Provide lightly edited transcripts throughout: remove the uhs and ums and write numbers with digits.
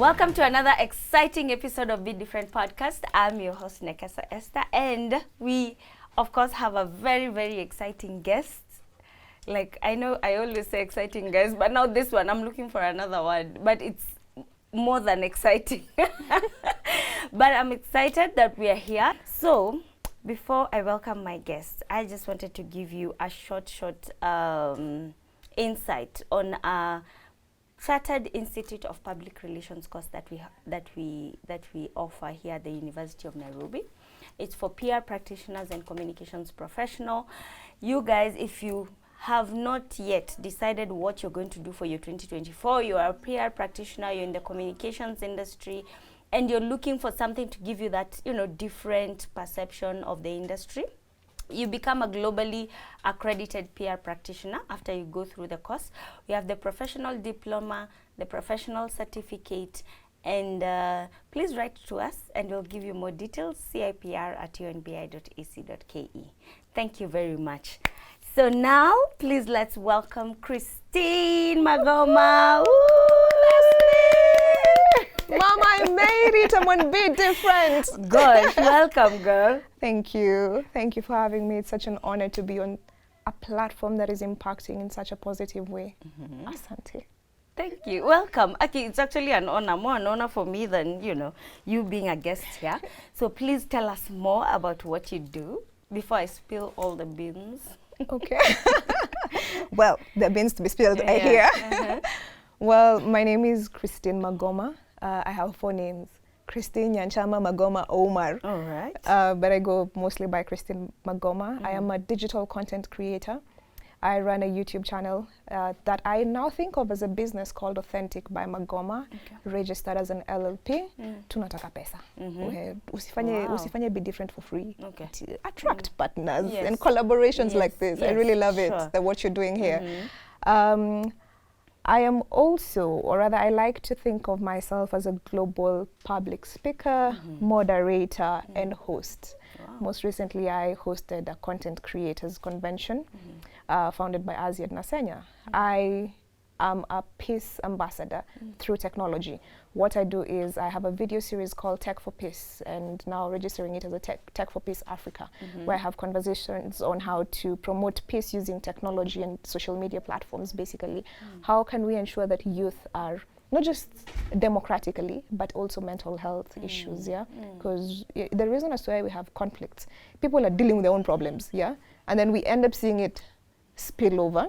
Welcome to another exciting episode of Be Different Podcast. I'm your host, Nekesa Esther, and we, of course, have a very, very exciting guest. Like, I know I always say exciting guys, but now this one, I'm looking for another word, but it's more than exciting. But I'm excited that we are here. So, before I welcome my guest, I just wanted to give you a short insight on a Chartered Institute of Public Relations course that we offer here at the University of Nairobi. It's for PR practitioners and communications professional. You guys, if you have not yet decided what you're going to do for your 2024, you are a PR practitioner, you're in the communications industry, and you're looking for something to give you that, different perception of the industry. You become a globally accredited PR practitioner after you go through the course. We have the professional diploma, the professional certificate, and please write to us and we'll give you more details, cipr@unbi.ac.ke. Thank you very much. So now, please let's welcome Christine Magoma. Mama, I made it. I'm on Be Different. Gosh, welcome, girl. Thank you. Thank you for having me. It's such an honor to be on a platform that is impacting in such a positive way. Asante. Thank you. Welcome. Okay, it's actually an honor, more an honor for me than, you being a guest here. So please tell us more about what you do before I spill all the beans. Okay. Well, the beans to be spilled, I hear. Well, my name is Christine Magoma. I have 4 names: Christine, Nyanchama, Magoma, Omar. All right. But I go mostly by Christine Magoma. I am a digital content creator. I run a YouTube channel that I now think of as a business called Authentic by Magoma, registered as an LLP. Tunataka pesa. Usifanye Be Different for free. Okay. To attract partners and collaborations like this. I really love it, what you're doing here. I am also, or rather I like to think of myself as a global public speaker, moderator, and host. Wow. Most recently, I hosted a content creators convention founded by Aziad Nasenya. I am a peace ambassador through technology. What I do is I have a video series called Tech for Peace, and now registering it as a Tech for Peace Africa, where I have conversations on how to promote peace using technology and social media platforms, basically. How can we ensure that youth are not just democratically, but also mental health issues, Because the reason as to why we have conflicts, people are dealing with their own problems, and then we end up seeing it spill over.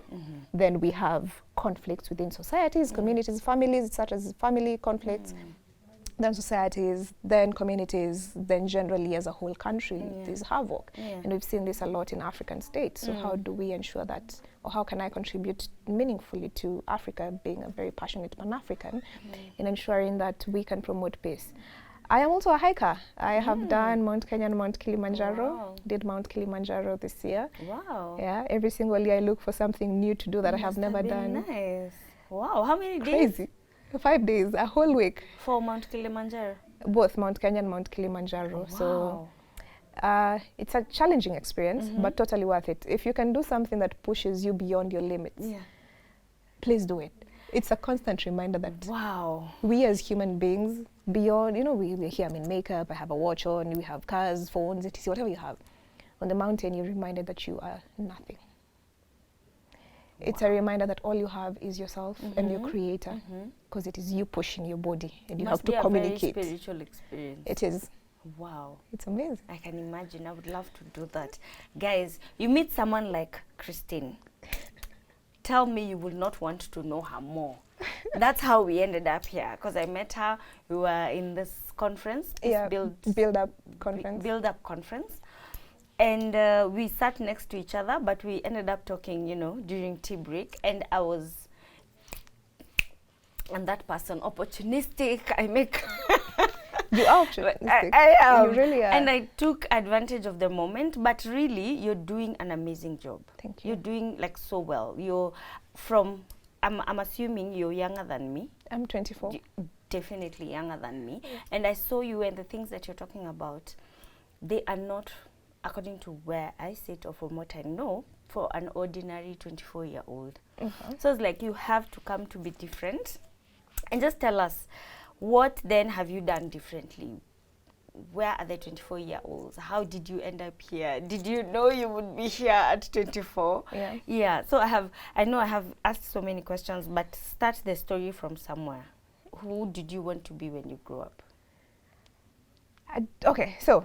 Then we have conflicts within societies, communities, families, such as family conflicts, then societies, then communities, then generally as a whole country, there's havoc. And we've seen this a lot in African states. So how do we ensure that, or how can I contribute meaningfully to Africa, being a very passionate Pan-African, in ensuring that we can promote peace? I am also a hiker. I have done Mount Kenya and Mount Kilimanjaro. Wow. Did Mount Kilimanjaro this year. Wow. Yeah, every single year I look for something new to do that I have never done. Nice. Wow. How many days? Crazy. 5 days, a whole week. For Mount Kilimanjaro? Both Mount Kenya and Mount Kilimanjaro. Wow. So it's a challenging experience, but totally worth it. If you can do something that pushes you beyond your limits, please do it. It's a constant reminder that we as human beings, beyond, we're here, I'm in makeup, I have a watch on, we have cars, phones, etc., whatever you have. On the mountain, you're reminded that you are nothing. It's a reminder that all you have is yourself and your creator, because it is you pushing your body, and you have to communicate. Very spiritual experience. It is. Wow. It's amazing. I can imagine. I would love to do that. Guys, you meet someone like Christine. Tell me you will not want to know her more. That's how we ended up here, because I met her. We were in this conference. Build Up conference. And we sat next to each other, but we ended up talking, during tea break. And I was, and that person, opportunistic. I make... You are opportunistic. I am. You really are. And I took advantage of the moment, but really, you're doing an amazing job. Thank you. You're doing so well. You're from, I'm assuming you're younger than me. I'm 24. Definitely younger than me. And I saw you, and the things that you're talking about, they are not, according to where I sit or from what I know, for an ordinary 24-year-old. So it's like you have to come to Be Different. And just tell us, What then have you done differently? Where are the 24-year-olds? How did you end up here? Did you know you would be here at 24? Yeah. Yeah. So I know I have asked so many questions, but start the story from somewhere. Who did you want to be when you grew up? Okay, so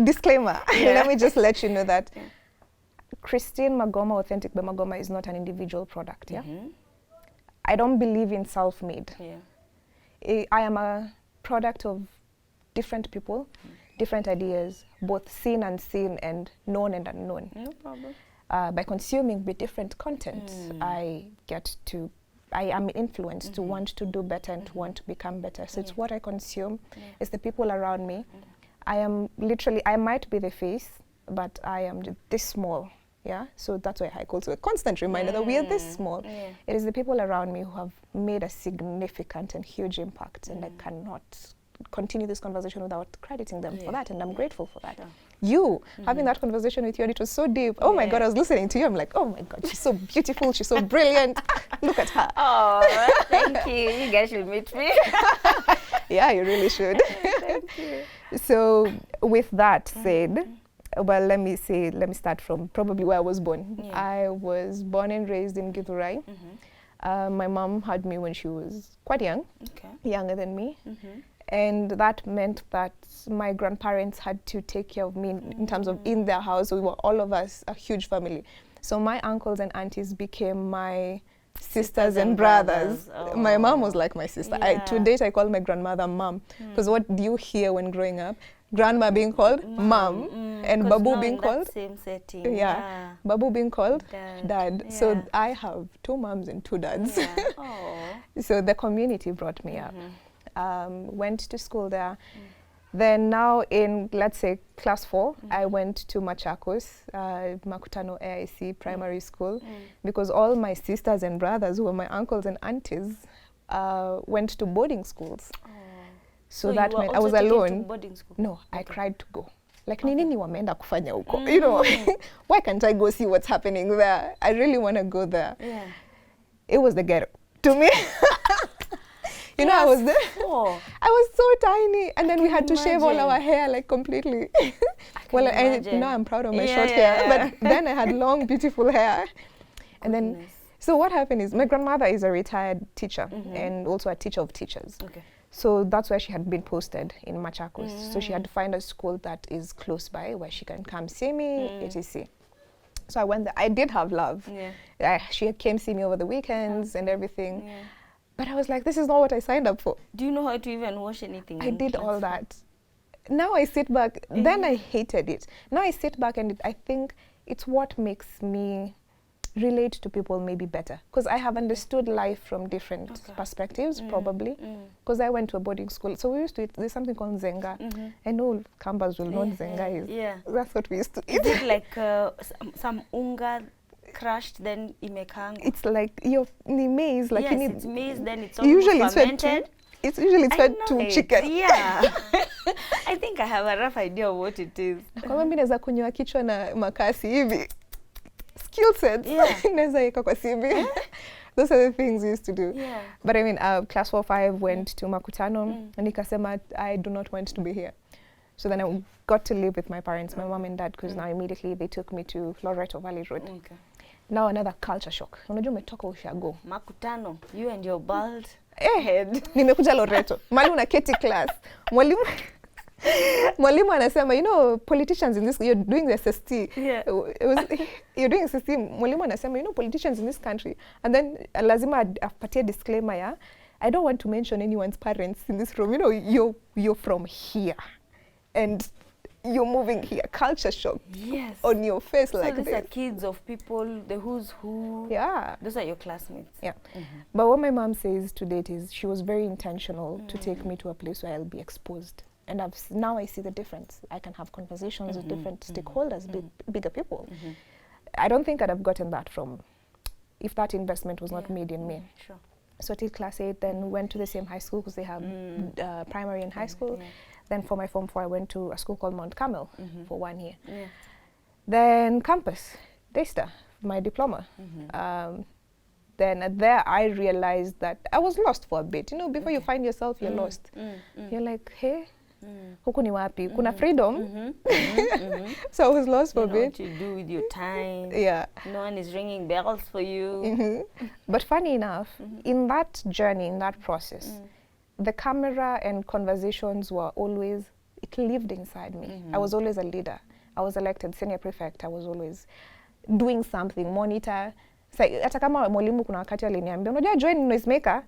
disclaimer. Yeah. Let me just let you know that Christine Magoma, Authentic by Magoma, is not an individual product. Yeah. I don't believe in self-made. Yeah. I am a product of different people, different ideas, both seen, unseen, and known and unknown. No problem. By consuming different content, I am influenced to want to do better and to want to become better. So it's what I consume, it's the people around me. I am literally, I might be the face, but I am this small. Yeah, so that's why I also a constant reminder that we are this small. Yeah. It is the people around me who have made a significant and huge impact, and I cannot continue this conversation without crediting them for that, and I'm grateful for that. Sure. You having that conversation with you, and it was so deep. Oh my God, I was listening to you. I'm like, oh my God, she's so beautiful. She's so brilliant. Look at her. Oh, thank you. You guys should meet me. Yeah, you really should. Thank you. So with that said, well, let me start from probably where I was born. Yeah. I was born and raised in Githurai. My mom had me when she was quite young, younger than me. And that meant that my grandparents had to take care of me in terms of in their house. We were all of us a huge family. So my uncles and aunties became my sisters and brothers. Oh. My mom was like my sister. Yeah. To date, I call my grandmother mom. Because what do you hear when growing up? Grandma being called mom, and Babu being called same setting. yeah, Babu being called dad. Yeah. So I have 2 moms and 2 dads. Yeah. Oh. So the community brought me up. Went to school there. Then now in, let's say, class 4, I went to Machakos, Makutano AIC primary school, because all my sisters and brothers, who were my uncles and aunties, went to boarding schools. Oh. So that meant I was alone. To boarding school? No, I cried to go. Like, nini wameenda kufanya huko? You know, why can't I go see what's happening there? I really want to go there. Yeah. It was the ghetto to me. You know, I was there. I was so tiny, and then we had to shave all our hair like completely. Well, now I'm proud of my short hair, but then I had long, beautiful hair. And then, so what happened is my grandmother is a retired teacher and also a teacher of teachers. Okay. So that's where she had been posted in Machakos. So she had to find a school that is close by where she can come see me, etc. So I went there. I did have love. Yeah. She came see me over the weekends and everything. Yeah. But I was like, this is not what I signed up for. Do you know how to even wash anything? I did all that. Now I sit back. Then I hated it. Now I sit back and I think it's what makes me relate to people maybe better. Because I have understood life from different perspectives, probably. Because I went to a boarding school. So we used to eat, there's something called Zenga. I know Kambas will know what Zenga is. Yeah. That's what we used to eat. Is it like some unga crushed, then imekang? It's like your maize, like yes, it's maize, then it's almost usually fermented. It's usually fed to chicken. Yeah. I think I have a rough idea of what it is. Kwa mimi naweza kunywa kichwa na makasi hivi. Skill sets. Naweza eka kwa CV. Those are the things we used to do. Yeah. But I mean, class 4-5 went to Makutano and nikasema I do not want to be here. So then I got to live with my parents, my mom and dad, because now immediately they took me to Loreto Valley Road. Okay. Now another culture shock. Unajua umetoka ushago. Makutano, you and your bald head. Nimekuja Loreto. Mali unaketi class. Mwalimu anasema, you know, politicians in this, you're doing the SST. Yeah. You're doing SST. Mwalimu anasema, you know, politicians in this country. And then lazima apatie disclaimer ya, I don't want to mention anyone's parents in this room. You know, you're from here. And you're moving here. Culture shock. Yes. On your face so like this. So these are kids of people, the who's who. Yeah. Those are your classmates. Yeah. But what my mom says to date is she was very intentional to take me to a place where I'll be exposed. And now I see the difference. I can have conversations with different stakeholders, bigger people. I don't think I'd have gotten that from if that investment was not made in me. Sure. So till class 8, then went to the same high school because they have primary and high school. Then for my Form 4, I went to a school called Mount Carmel for 1 year. Then campus, Daystar, my diploma. then there I realized that I was lost for a bit. You know, before you find yourself, you're lost. You're like, hey, huku ni wapi? Kuna freedom. So I was lost for a bit. What you do with your time. Yeah. No one is ringing bells for you. But funny enough, in that journey, in that process, the camera and conversations were always, it lived inside me. I was always a leader. I was elected senior prefect. I was always doing something, monitor. Hata kama mwalimu kuna wakati aliniambia, unajua join noisemaker,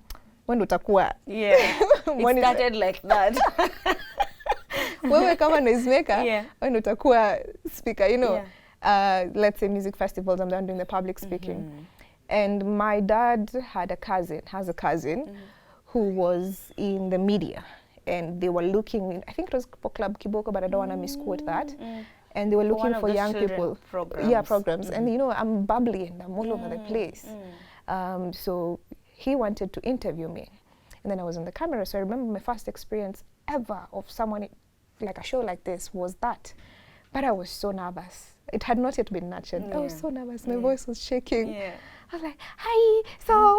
wewe utakuwa. Yeah. It started like that. Wewe kama noisemaker, wewe utakuwa speaker, you know. Let's say music festivals, I'm doing the public speaking. And my dad has a cousin who was in the media, and they were looking, I think it was for Club Kiboko, but I don't want to misquote that. And they were looking for young people. Programs. Yeah, programs. And you know, I'm bubbly and I'm all over the place. So he wanted to interview me. And then I was on the camera. So I remember my first experience ever of someone, like a show like this, was that. But I was so nervous. It had not yet been nurtured. I was so nervous. My voice was shaking. I was like, hi, so.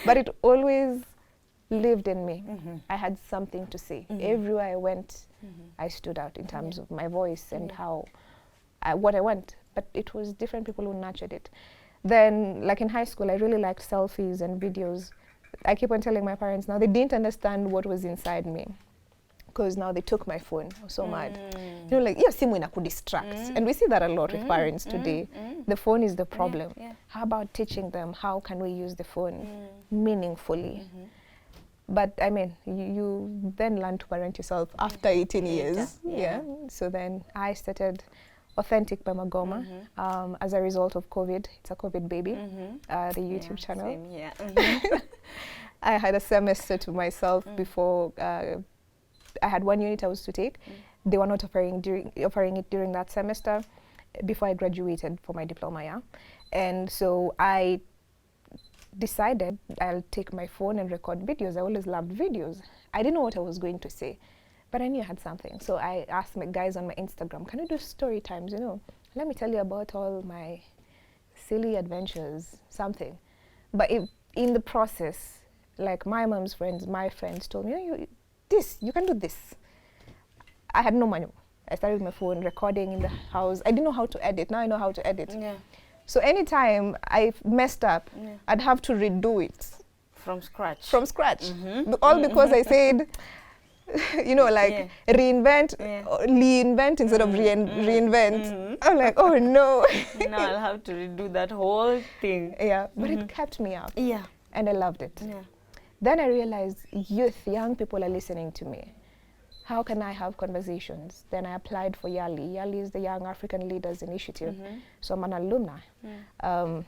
But it always lived in me. I had something to say. Everywhere I went, I stood out in terms of my voice and what I want. But it was different people who nurtured it. Then, like in high school, I really liked selfies and videos. I keep on telling my parents now, they didn't understand what was inside me, because now they took my phone. I was so mad. You know, like, your simu inaku distract. And we see that a lot with parents today. The phone is the problem. How about teaching them how can we use the phone meaningfully? But I mean, you then learn to parent yourself after 18 years. So then I started Authentic by Magoma as a result of COVID. It's a COVID baby, the YouTube channel. Same here. I had a semester to myself before I had one unit I was to take. They were not offering it during that semester before I graduated for my diploma. And so I decided I'll take my phone and record videos. I always loved videos. I didn't know what I was going to say, but I knew I had something. So I asked my guys on my Instagram, can you do story times, you know? Let me tell you about all my silly adventures, something. But in the process, like my mom's friends, my friends told me, you can do this. I had no money. I started with my phone, recording in the house. I didn't know how to edit. Now I know how to edit. So anytime I messed up, I'd have to redo it. From scratch. All because I said, you know, like reinvent, reinvent instead of reinvent. I'm like, oh no. Now I'll have to redo that whole thing. But it kept me up. And I loved it. Then I realized young people are listening to me. How can I have conversations? Then I applied for YALI. YALI is the Young African Leaders Initiative. So I'm an alumni. I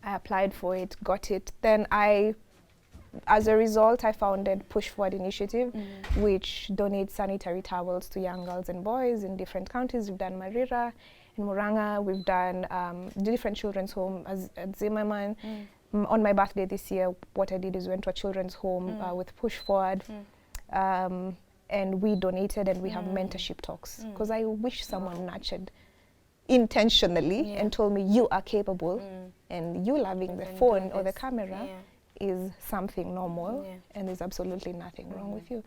applied for it, got it. Then as a result, I founded Push Forward Initiative, which donates sanitary towels to young girls and boys in different counties. We've done Marira, in Muranga. We've done the different children's home at Zimmerman. On my birthday this year, what I did is went to a children's home with Push Forward. And we donated, and we have mentorship talks, because I wish someone nurtured intentionally and told me you are capable, and you loving the phone or the camera is something normal, and there's absolutely nothing wrong with you.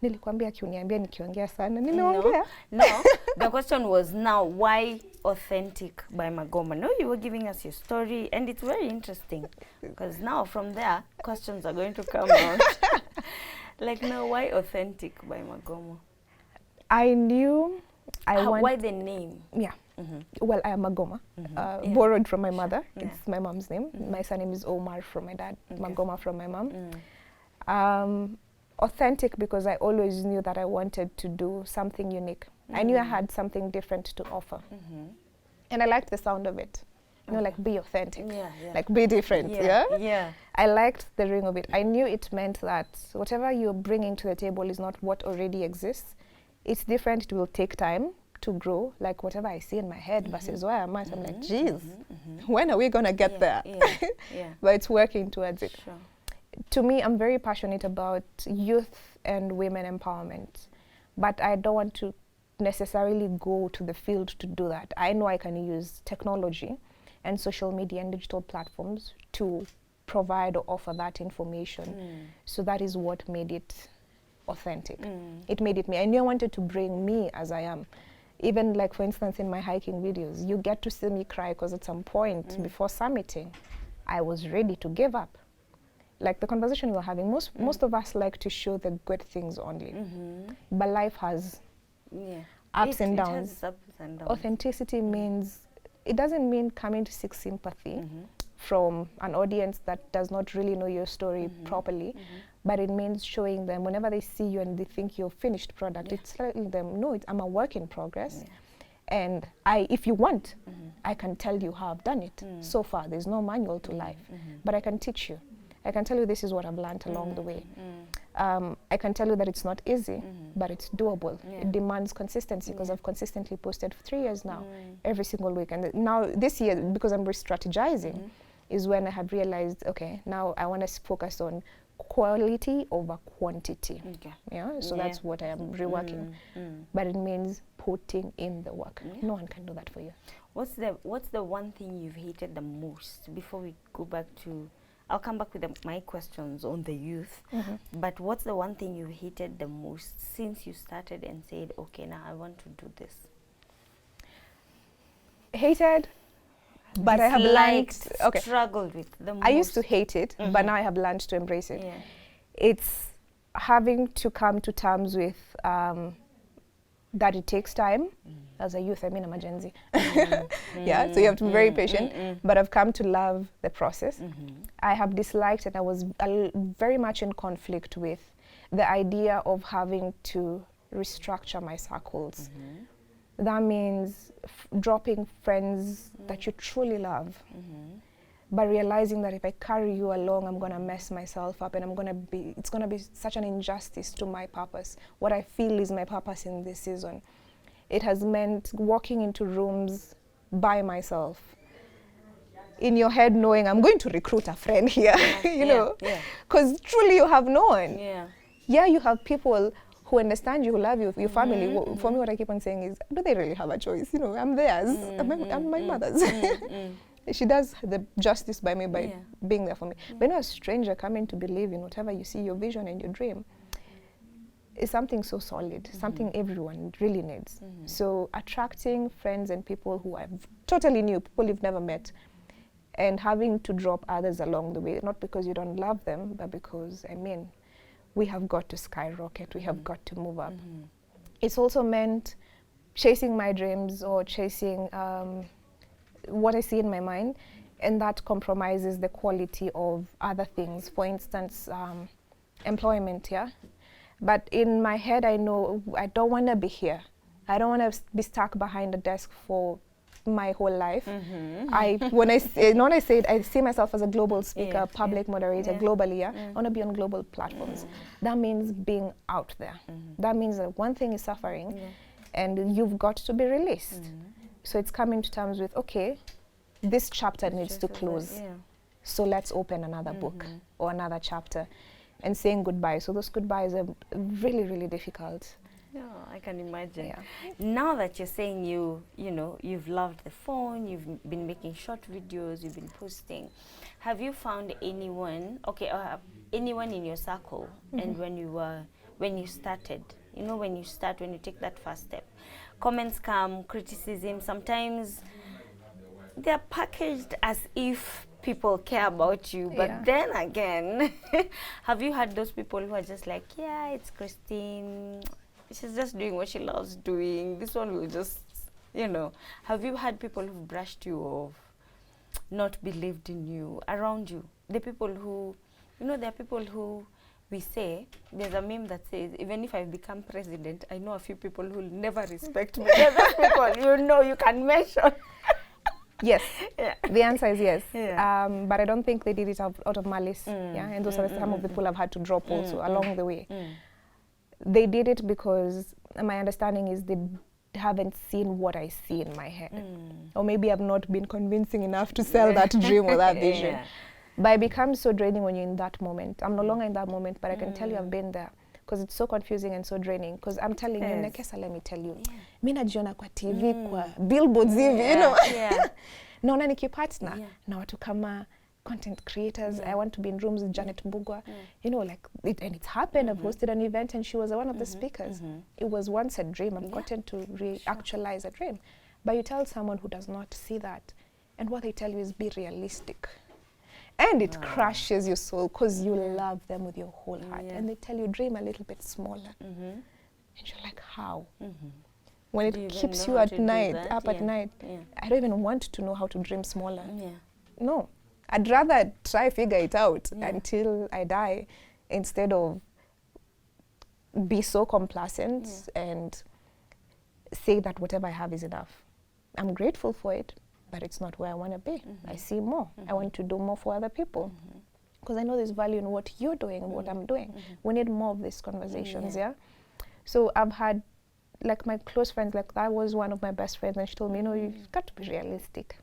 Nilikwambia kiuniambia nikiongea sana, nimeongea. No, the question was now, why Authentic by Magoma? No, you were giving us your story, and it's very interesting, because now from there, questions are going to come out. Like, now, why Authentic by Magoma? I knew why the name? Well, I am Magoma, borrowed from my mother. It's my mom's name. My surname is Omar from my dad, Magoma from my mom. Authentic because I always knew that I wanted to do something unique. I knew I had something different to offer. And I liked the sound of it. You know, like, be authentic, like, be different, I liked the ring of it. I knew it meant that whatever you're bringing to the table is not what already exists. It's different. It will take time to grow. Like, whatever I see in my head versus where I'm at, I'm like, geez, when are we going to get there? But it's working towards it. To me, I'm very passionate about youth and women empowerment, but I don't want to necessarily go to the field to do that. I know I can use technology and social media and digital platforms to provide or offer that information. So that is what made it authentic. It made it me. I knew I wanted to bring me as I am. Even like, for instance, in my hiking videos, you get to see me cry because at some point before summiting, I was ready to give up. Like the conversation we were having, most of us like to show the good things only. But life has ups and downs. It has ups and downs. Authenticity means, it doesn't mean coming to seek sympathy from an audience that does not really know your story properly, but it means showing them whenever they see you and they think you're a finished product, it's telling them, no, I'm a work in progress. And if you want, I can tell you how I've done it. So far, there's no manual to life, but I can teach you. I can tell you this is what I've learned along the way. I can tell you that it's not easy, but it's doable. It demands consistency, because I've consistently posted for 3 years now, every single week. And now this year, because I'm re-strategizing, is when I have realized, okay, now I want to focus on quality over quantity. So that's what I am reworking. But it means putting in the work. No one can do that for you. What's the one thing you've hated the most? Before we go back to, I'll come back with my questions on the youth. But what's the one thing you hated the most since you started and said, okay, now I want to do this? Hated, but I have learned, struggled with the most. I used to hate it, but now I have learned to embrace it. It's having to come to terms with that it takes time. As a youth, I mean, I'm a Gen Z. So you have to be very patient, but I've come to love the process. I have disliked it. I was very much in conflict with the idea of having to restructure my circles. That means dropping friends that you truly love, but realizing that if I carry you along, I'm going to mess myself up, and it's going to be such an injustice to my purpose. What I feel is my purpose in this season. It has meant walking into rooms by myself, in your head knowing I'm going to recruit a friend here, you know, because truly you have no one. You have people who understand you, who love you, your family. For me, what I keep on saying is, do they really have a choice? You know, I'm theirs. I'm my mother's. She does the justice by me by being there for me. But no, a stranger coming to believe in whatever you see, your vision and your dream, is something so solid, something everyone really needs. So attracting friends and people who are totally new, people you've never met, and having to drop others along the way, not because you don't love them, but because, I mean, we have got to skyrocket, we have got to move up. It's also meant chasing my dreams or chasing what I see in my mind, and that compromises the quality of other things. For instance, employment, But in my head, I know I don't want to be here. I don't want to be stuck behind a desk for my whole life. When I say it, I see myself as a global speaker, public moderator, globally. I want to be on global platforms. That means being out there. That means that one thing is suffering, and you've got to be released. So it's coming to terms with, okay, this chapter needs to close. So let's open another book or another chapter, and saying goodbye. So those goodbyes are really, really difficult. Yeah, I can imagine. Now that you're saying you've loved the phone, you've been making short videos, you've been posting, have you found anyone, anyone in your circle, and when you started, when you take that first step, comments come, criticism, sometimes they're packaged as if people care about you, but then again, have you had those people who are just like, it's Christine, she's just doing what she loves doing, this one will just, have you had people who've brushed you off, not believed in you around you? The people who, there are people who we say, there's a meme that says, even if I become president, I know a few people who will never respect me. There are those people, you can mention. Yes, the answer is yes. But I don't think they did it out of malice. And those are some of the people I've had to drop also along the way. They did it because my understanding is they haven't seen what I see in my head. Or maybe I've not been convincing enough to sell that dream or that vision. But it becomes so draining when you're in that moment. I'm no longer in that moment, but I can tell you I've been there. Because it's so confusing and so draining. Because I'm telling you, Nekesa, let me tell you, mi najiona kwa TV, kwa billboards hivi, naona nikipartner Yeah. na watu kama content creators. Yeah. I want to be in rooms with Janet Mbugua. You know, like, and it's happened. I've hosted an event and she was one of the speakers. It was once a dream. I've gotten to actualize a dream. But you tell someone who does not see that, and what they tell you is be realistic. And it crushes your soul because you love them with your whole heart. And they tell you, dream a little bit smaller. And you're like, how? When it keeps you at night, up at night, I don't even want to know how to dream smaller. No. I'd rather try figure it out until I die instead of be so complacent and say that whatever I have is enough. I'm grateful for it, but it's not where I want to be. I see more. I want to do more for other people because I know there's value in what you're doing and what I'm doing. We need more of these conversations, So I've had, like, my close friends, like, that was one of my best friends, and she told me, you know, you've got to be realistic.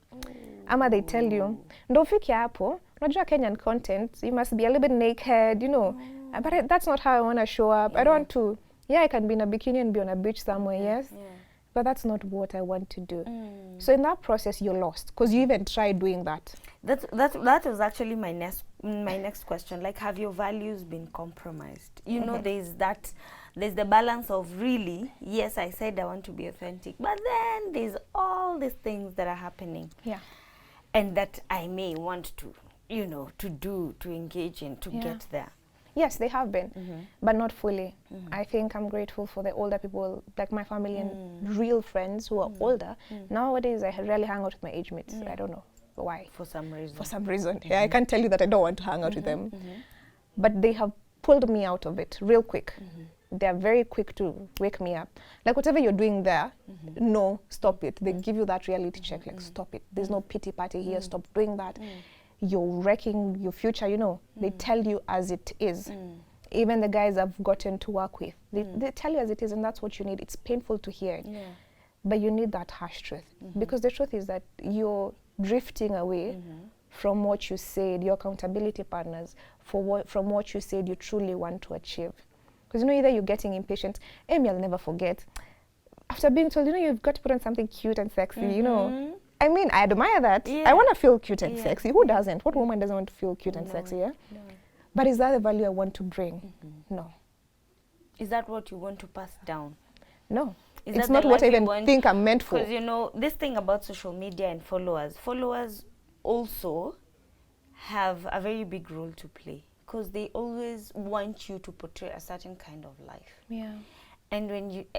Ama they tell you, ndo ufike hapo, unajua Kenyan content, you must be a little bit naked, you know. But that's not how I want to show up. I don't want to, I can be in a bikini and be on a beach somewhere, yes. But that's not what I want to do. So in that process, you're lost because you even tried doing that. That was actually my next question. Like, have your values been compromised? You know, there's the balance of really, yes, I said I want to be authentic, but then there's all these things that are happening. And that I may want to, you know, to engage in, to get there. Yes, they have been, but not fully. I think I'm grateful for the older people, like my family and real friends who are older. Nowadays, I rarely hang out with my age mates. I don't know why. For some reason. For some reason. I can't tell you that I don't want to hang out with them. But they have pulled me out of it real quick. They're very quick to wake me up. Like, whatever you're doing there, no, stop it. They give you that reality check, like, stop it. There's no pity party here, stop doing that. You're wrecking your future, you know. They tell you as it is. Even the guys I've gotten to work with, they tell you as it is, and that's what you need. It's painful to hear it. But you need that harsh truth. Because the truth is that you're drifting away from what you said, your accountability partners, from what you said you truly want to achieve. Because, you know, either you're getting impatient. Amy, I'll never forget. After being told, you know, you've got to put on something cute and sexy, you know. I mean, I admire that. I want to feel cute and sexy. Who doesn't? What woman doesn't want to feel cute and sexy, But is that the value I want to bring? No. Is that what you want to pass down? No. It's not what I even think I'm meant for. Because, you know, this thing about social media and followers also have a very big role to play. Because they always want you to portray a certain kind of life. And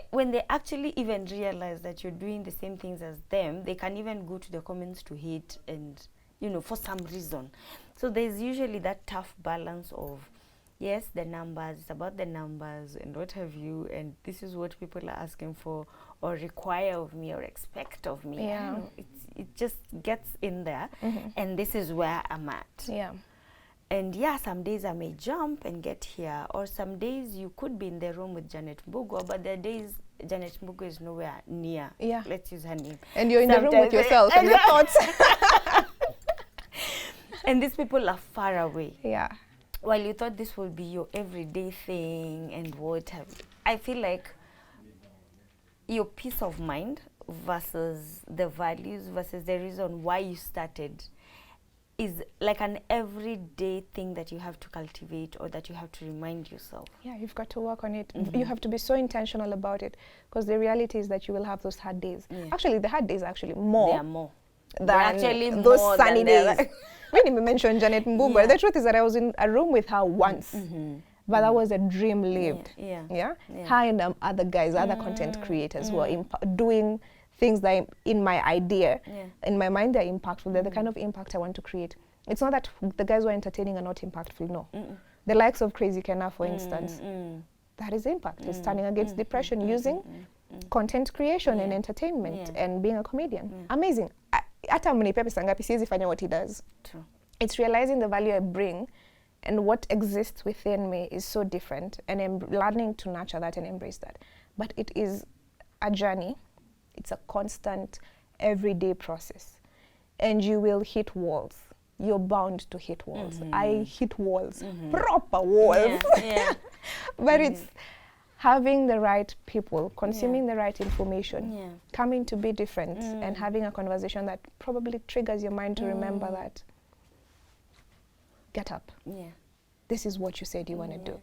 when they actually even realize that you're doing the same things as them, they can even go to the comments to hate and, you know, for some reason. So there's usually that tough balance of, yes, the numbers, it's about the numbers and what have you, and this is what people are asking for or require of me or expect of me. You know, it just gets in there, and this is where I'm at. And some days I may jump and get here, or some days you could be in the room with Janet Mbugua, but there are days Janet Mbugua is nowhere near. Let's use her name. And you're in the room with yourself and your thoughts. And these people are far away. While you thought this would be your everyday thing and what have you. I feel like your peace of mind versus the values versus the reason why you started is like an everyday thing that you have to cultivate or that you have to remind yourself. You've got to work on it. You have to be so intentional about it, because the reality is that you will have those hard days. Actually, the hard days are actually more. They are more. Than actually those sunny days. When you mentioned Janet Mbugua, the truth is that I was in a room with her once. But that was a dream lived. Her and other guys, other content creators who are doing things that in my idea, in my mind, they're impactful. They're the kind of impact I want to create. It's not that the guys who are entertaining are not impactful, no. The likes of Crazy Kenna, for instance, that is impact. He's standing against depression using content creation and entertainment and being a comedian. Amazing. Hata mnipe pesa ngapi siwezi fanya what he does. True. It's realizing the value I bring and what exists within me is so different, and I'm learning to nurture that and embrace that. But it is a journey. It's a constant, everyday process. And you will hit walls. You're bound to hit walls. I hit walls, proper walls. But having the right people, consuming the right information, coming to be different, and having a conversation that probably triggers your mind to remember that, get up. This is what you said you want to do.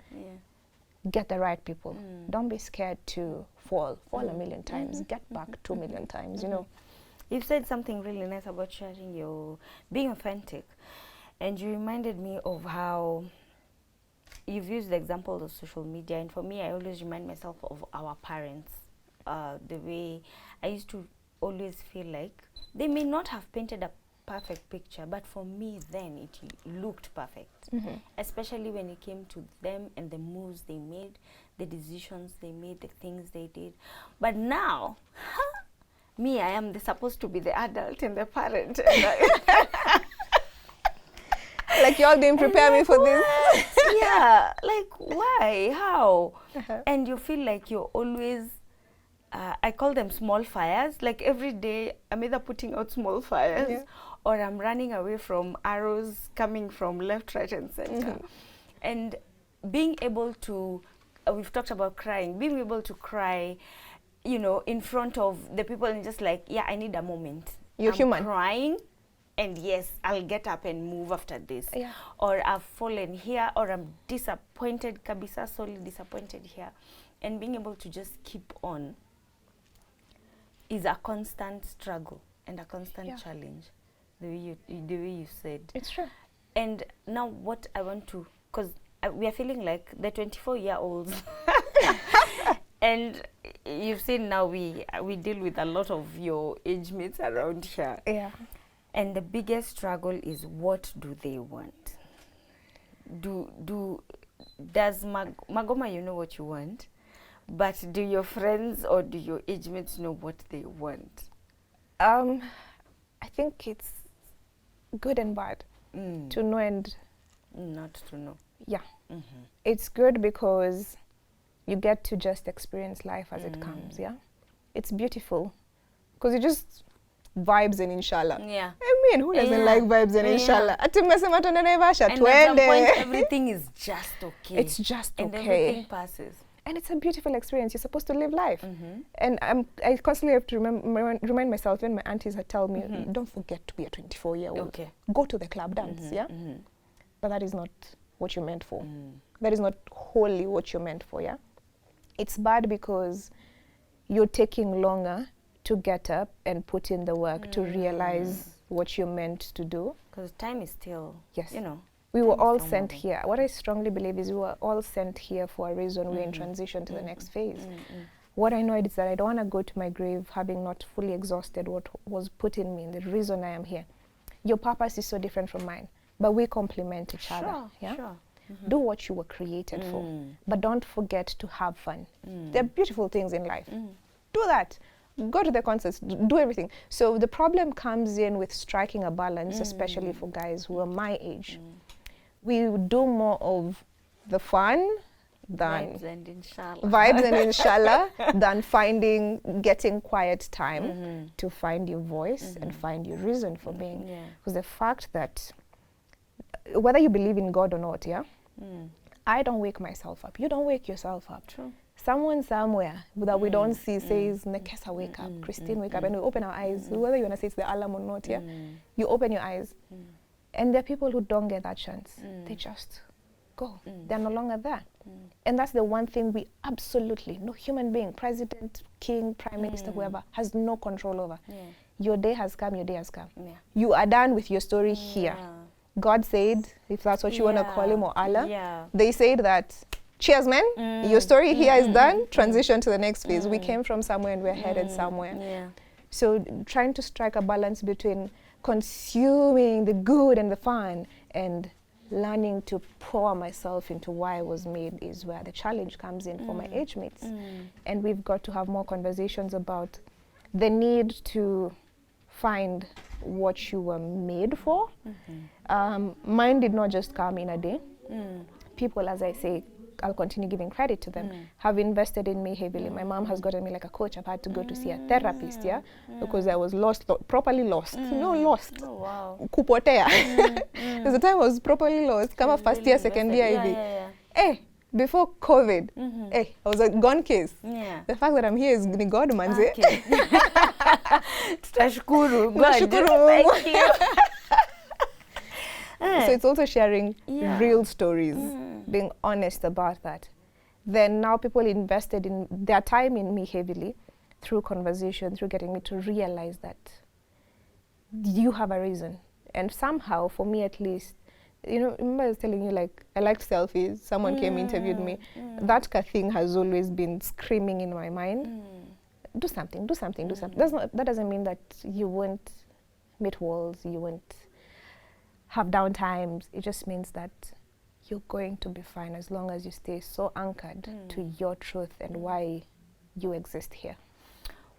Get the right people. Don't be scared to fall a million times. Get back 2 million times, you know. You've said something really nice about sharing your, being authentic. And you reminded me of how you've used the example of social media. And for me, I always remind myself of our parents. The way I used to always feel like they may not have painted a perfect picture, but for me then it looked perfect. Especially when it came to them and the moves they made, the decisions they made, the things they did. But now, me, I am supposed to be the adult and the parent. Like, y'all didn't prepare me for this. Yeah, like, why? How? And you feel like you're always, I call them small fires. Like, every day, I'm either putting out small fires or I'm running away from arrows coming from left, right, and center. And being able to, we've talked about crying, being able to cry, you know, in front of the people and just like, yeah, I need a moment. You're human. Crying. And yes, I'll get up and move after this. Or I've fallen here, or I'm disappointed, kabisa, solely disappointed here. And being able to just keep on is a constant struggle and a constant challenge, the way you said. It's true. And now what I want to, because we are feeling like the 24-year-olds. And you've seen now we deal with a lot of your age mates around here. And the biggest struggle is, what do they want? Does Magoma, you know what you want, but do your friends or do your age mates know what they want? I think it's good and bad to know and not to know. It's good because you get to just experience life as it comes. It's beautiful because you just vibes and inshallah. I mean, who doesn't like vibes and inshallah? And at some point, everything is just okay. It's just okay. And everything passes. And it's a beautiful experience. You're supposed to live life. And I constantly have to remind myself when my aunties tell me, don't forget to be a 24-year-old. Go to the club dance, But that is not what you're meant for. That is not wholly what you're meant for, It's bad because you're taking longer to get up and put in the work to realize what you're meant to do. Because time is still, you know. We were all sent here. What I strongly believe is we were all sent here for a reason. We're in transition to the next phase. What I know is that I don't want to go to my grave having not fully exhausted what was put in me and the reason I am here. Your purpose is so different from mine, but we complement each other. Do what you were created for, but don't forget to have fun. There are beautiful things in life. Do that. Go to the concerts, do everything. So the problem comes in with striking a balance, especially for guys who are my age. We do more of the fun than vibes and inshallah than getting quiet time to find your voice and find your reason for being. Because the fact that whether you believe in God or not, I don't wake myself up. You don't wake yourself up. Someone somewhere that we don't see says, Nekesa, wake up, Christine, wake up. And we open our eyes, whether you want to say it's the alarm or not, you open your eyes. And there are people who don't get that chance. They just go. They're no longer there. And that's the one thing we absolutely, no human being, president, king, prime minister, whoever, has no control over. Your day has come, your day has come. You are done with your story here. God said, if that's what you want to call him, or Allah, they said that, cheers, man. Your story here is done. Transition to the next phase. We came from somewhere and we're headed somewhere. So trying to strike a balance between consuming the good and the fun and learning to pour myself into why I was made is where the challenge comes in for my age mates. And we've got to have more conversations about the need to find what you were made for. Mine did not just come in a day. People, as I say, I'll continue giving credit to them, have invested in me heavily. My mom has gotten me like a coach. I've had to go to see a therapist, because I was properly lost. No, lost. Kupotea. There's a time I was properly lost. Kama first year, second year, Hey, before COVID, I was a gone case. Yeah. The fact that I'm here is God, manze. Okay. Tutashukuru. Tunashukuru God, Mungu. thank you. So it's also sharing Yeah. real stories, being honest about that. Then now people invested in their time in me heavily through conversation, through getting me to realize that you have a reason. And somehow, for me at least, you know, remember I was telling you, like, I liked selfies. Someone came, interviewed me. That thing has always been screaming in my mind. Do something, do something, do something. That doesn't mean that you won't meet walls, you won't have downtimes. It just means that you're going to be fine as long as you stay so anchored to your truth and why you exist here.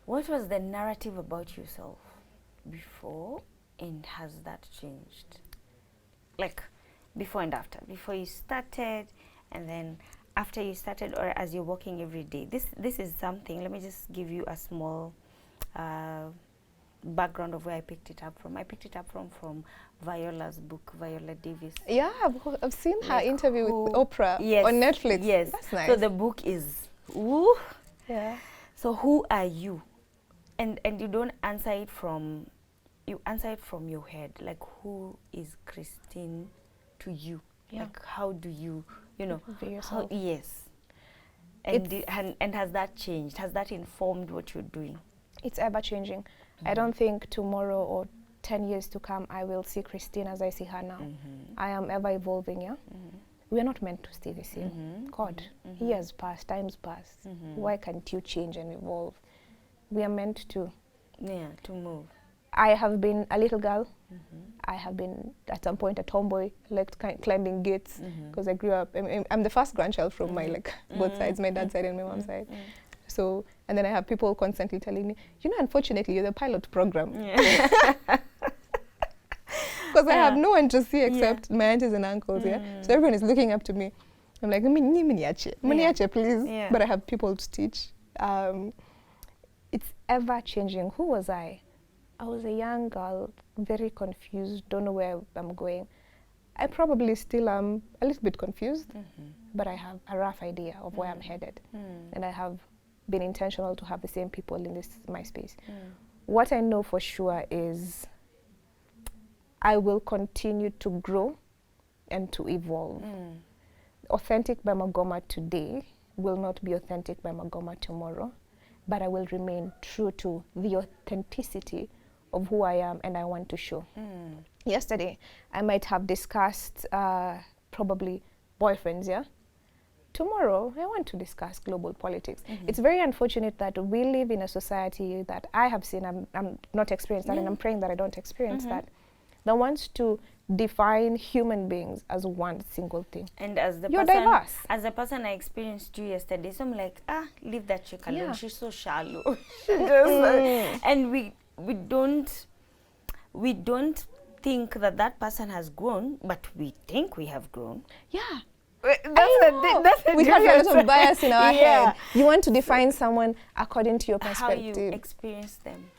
What was the narrative about yourself before, and has that changed? Like before and after. Before you started, and then after you started, or as you're working every day. This is something, let me just give you a small background of where I picked it up from. I picked it up from Viola's book, Viola Davis. Yeah, I've seen her Like interview with Oprah on Netflix. Yes. That's nice. So the book is, ooh. Yeah. So who are you? And you don't answer it from, you answer it from your head. Like, who is Christine to you? Yeah. Like, how do you, you know, Be yourself. yes. And has that changed? Has that informed what you're doing? It's ever changing. I don't think tomorrow or 10 years to come I will see Christine as I see her now. I am ever evolving, yeah? We are not meant to stay the same. God, years pass, times pass. Why can't you change and evolve? We are meant to. Yeah, to move. I have been a little girl. I have been at some point a tomboy, liked climbing gates because I grew up. I'm the first grandchild from my both sides, my dad's side and my mom's side. So, and then I have people constantly telling me, you know, unfortunately, you're the pilot program. Because I have no one to see except my aunties and uncles, So everyone is looking up to me. I'm like, Muniache, please. Yeah. But I have people to teach. It's ever changing. Who was I? I was a young girl, very confused, don't know where I'm going. I probably still am a little bit confused, but I have a rough idea of where I'm headed. And I have been intentional to have the same people in my space. What I know for sure is I will continue to grow and to evolve. Authentic by Magoma today will not be authentic by Magoma tomorrow, but I will remain true to the authenticity of who I am and I want to show. Yesterday, I might have discussed probably boyfriends, yeah? Tomorrow, I want to discuss global politics. It's very unfortunate that we live in a society that I have seen, I'm not experienced that, and I'm praying that I don't experience that wants to define human beings as one single thing. And as the You're person, diverse. as the person I experienced you yesterday, so I'm like, leave that chick alone. Yeah. She's so shallow. She just, and we don't think that person has grown, but we think we have grown. Yeah. That's the We have a lot difference. of bias in our Yeah. head. You want to define someone according to your How you perspective. experienced them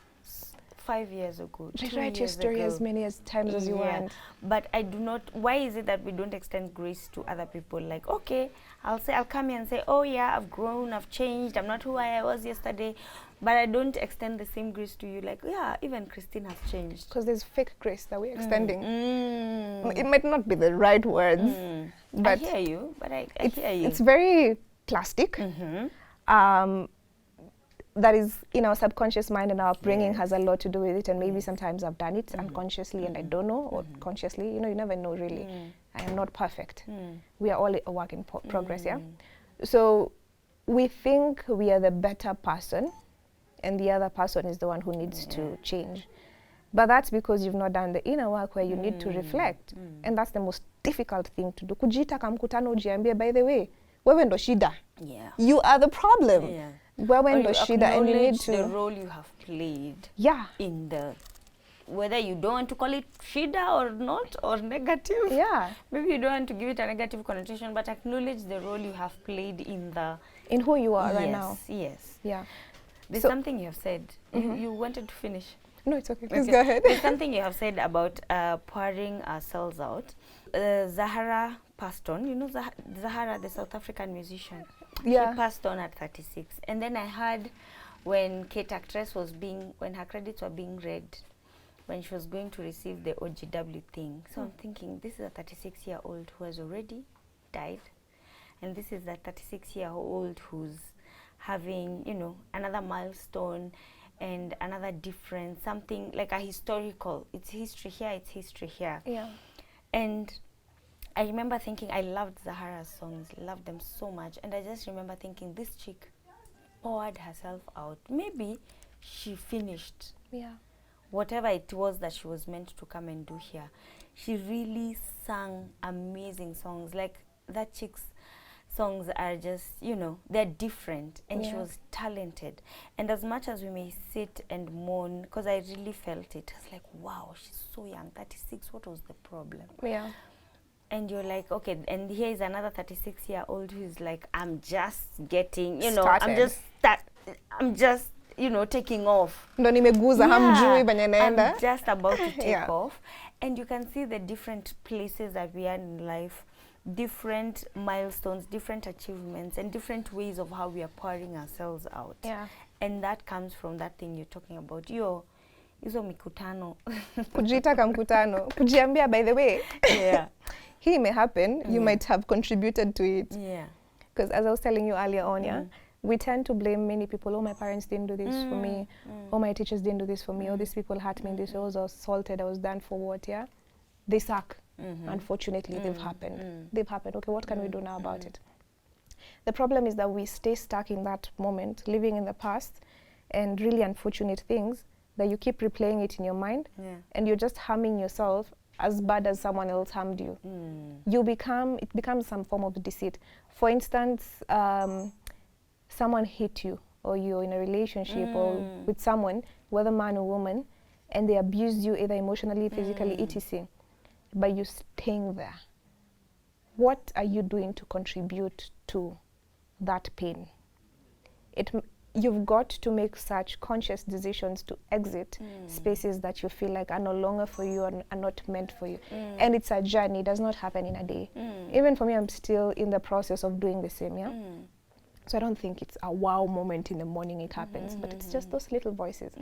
5 years ago, 2 Write your years story ago. as many times as you want. But I do not, why is it that we don't extend grace to other people? Like, okay, I'll come here and say, oh yeah, I've grown, I've changed, I'm not who I was yesterday. But I don't extend the same grace to you. Like, yeah, even Christine has changed. Because there's fake grace that we're extending. It might not be the right words, but I hear you, but I hear you. it's very plastic. That is in our subconscious mind, and our upbringing has a lot to do with it. And maybe sometimes I've done it unconsciously and I don't know, or consciously. You know, you never know really. I am not perfect. We are all a work in progress, yeah? So we think we are the better person, and the other person is the one who needs to change. But that's because you've not done the inner work where you need to reflect. And that's the most difficult thing to do. Kujita kamkutano ujiambie, by the way, wewe ndo shida. Yeah. You are the problem. Yeah. Wewe Or ndo you shida, and you need acknowledge to... the role you have played. Yeah. In the, whether you don't want to call it shida or not, or negative. Yeah. Maybe you don't want to give it a negative connotation, but acknowledge the role you have played in the... In who you are right now. Yes. Yeah. There's So- something you have said. You wanted to finish. No, it's okay. Please Okay. go ahead. There's something you have said about pouring ourselves out. Zahara passed on. You know Zahara, the South African musician. Yeah. She passed on at 36. And then I heard when Kate Actress was when her credits were being read, when she was going to receive the OGW thing. So I'm thinking, this is a 36-year-old who has already died. And this is a 36-year-old who's having, you know, another milestone and another difference, something like a historical. It's history here, it's history here. Yeah. And I remember thinking, I loved Zahara's songs, loved them so much. And I just remember thinking, this chick poured herself out. Maybe she finished whatever it was that she was meant to come and do here. She really sang amazing songs. Like, that chick's songs are just, you know, they're different. And she was talented. And as much as we may sit and mourn, because I really felt it, I was like, wow, she's so young, 36, what was the problem? Yeah. And you're like, okay, and here is another 36-year-old who's like, I'm just getting, you know, Started. I'm just, you know, taking off. Ndo nimeguza hamjui benye I'm naenda. just about to take off. And you can see the different places that we are in life, different milestones, different achievements, and different ways of how we are pouring ourselves out. Yeah. And that comes from that thing you're talking about. Hizo mikutano. Kujiita kamkutano. Kujiambia, by the way. Yeah. He may happen, you might have contributed to it. Yeah. Because as I was telling you earlier on, we tend to blame many people. Oh, my parents didn't do this for me. Oh, my teachers didn't do this for me. Oh, these people hurt me. This was assaulted. I was done for what? Yeah, they suck. Unfortunately, they've happened. They've happened. Okay, what can we do now about it? The problem is that we stay stuck in that moment, living in the past, and really unfortunate things that you keep replaying it in your mind, and you're just harming yourself as bad as someone else harmed you. It becomes some form of deceit. For instance, someone hit you, or you're in a relationship or with someone, whether man or woman, and they abused you either emotionally, physically, etc. But you're staying there. What are you doing to contribute to that pain? You've got to make such conscious decisions to exit spaces that you feel like are no longer for you and are not meant for you. And it's a journey. It does not happen in a day. Even for me, I'm still in the process of doing the same, So I don't think it's a wow moment in the morning it happens, but it's just those little voices.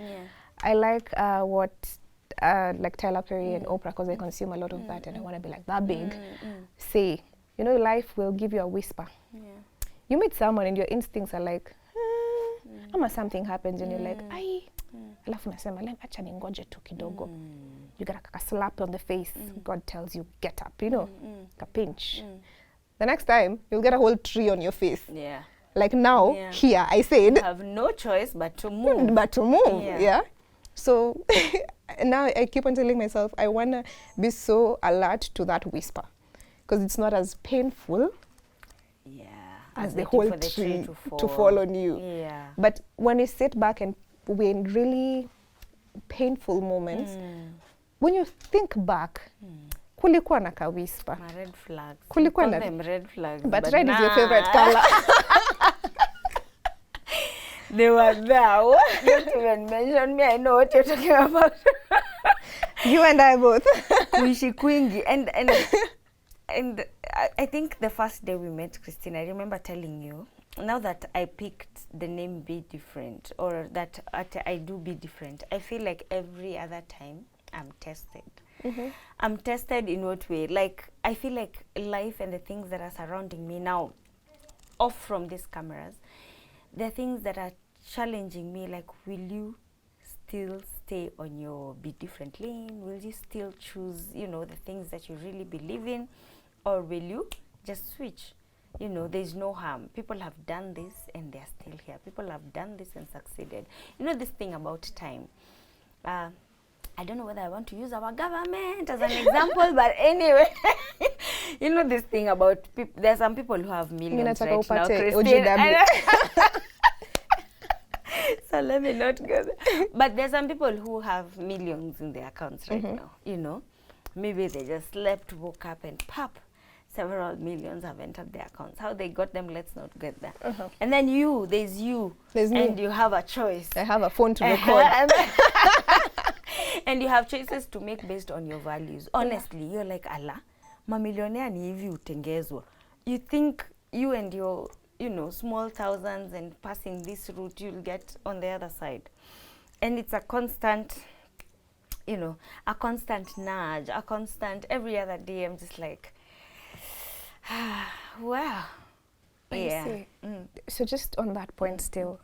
I like what like Tyler Perry and Oprah, because I consume a lot of that, and I want to be like that big. Say, you know, life will give you a whisper. You meet someone and your instincts are like, ama something happens and you're like, ai, alafu nasema, acha ningoje tu kidogo. You get a slap on the face. God tells you, get up, you know, a pinch. The next time, you'll get a whole tree on your face. Yeah. Like now, here, I said. You have no choice but to move. Yeah. So now I keep on telling myself, I want to be so alert to that whisper. Because it's not as painful as the whole tree to fall on you. Yeah. But when you sit back and we're in really painful moments, when you think back, kulikuwa na ka whisper. My red flags. Kulikuwa na them red flags. But red is your favorite color. They were there. Don't even mention me. I know what you're talking about. You and I both. Kuishi kwingi. And I think the first day we met, Christine, I remember telling you, now that I picked the name Be Different, or that I do Be Different, I feel like every other time I'm tested. I'm tested in what way? Like, I feel like life and the things that are surrounding me now, off from these cameras, there are things that are challenging me, like, will you still stay on your Be Different lane? Will you still choose, you know, the things that you really believe in? Or will you just switch? You know, there's no harm. People have done this and they're still here. People have done this and succeeded. You know, this thing about time. I don't know whether I want to use our government as an example, but anyway, you know this thing about people. There are some people who have millions right now, Christine. So let me not go there. But there's some people who have millions in their accounts right now, you know. Maybe they just slept, woke up, and pop, several millions have entered their accounts. How they got them, let's not get there. And then there's me. And you have a choice. I have a phone to record. And you have choices to make based on your values. Honestly, you're like, Allah, mamilionea ni hivi utengezwa. You think you and your, you know, small thousands and passing this route, you'll get on the other side. And it's a constant, you know, a constant nudge, a constant, every other day I'm just like, wow. I see. So just on that point still,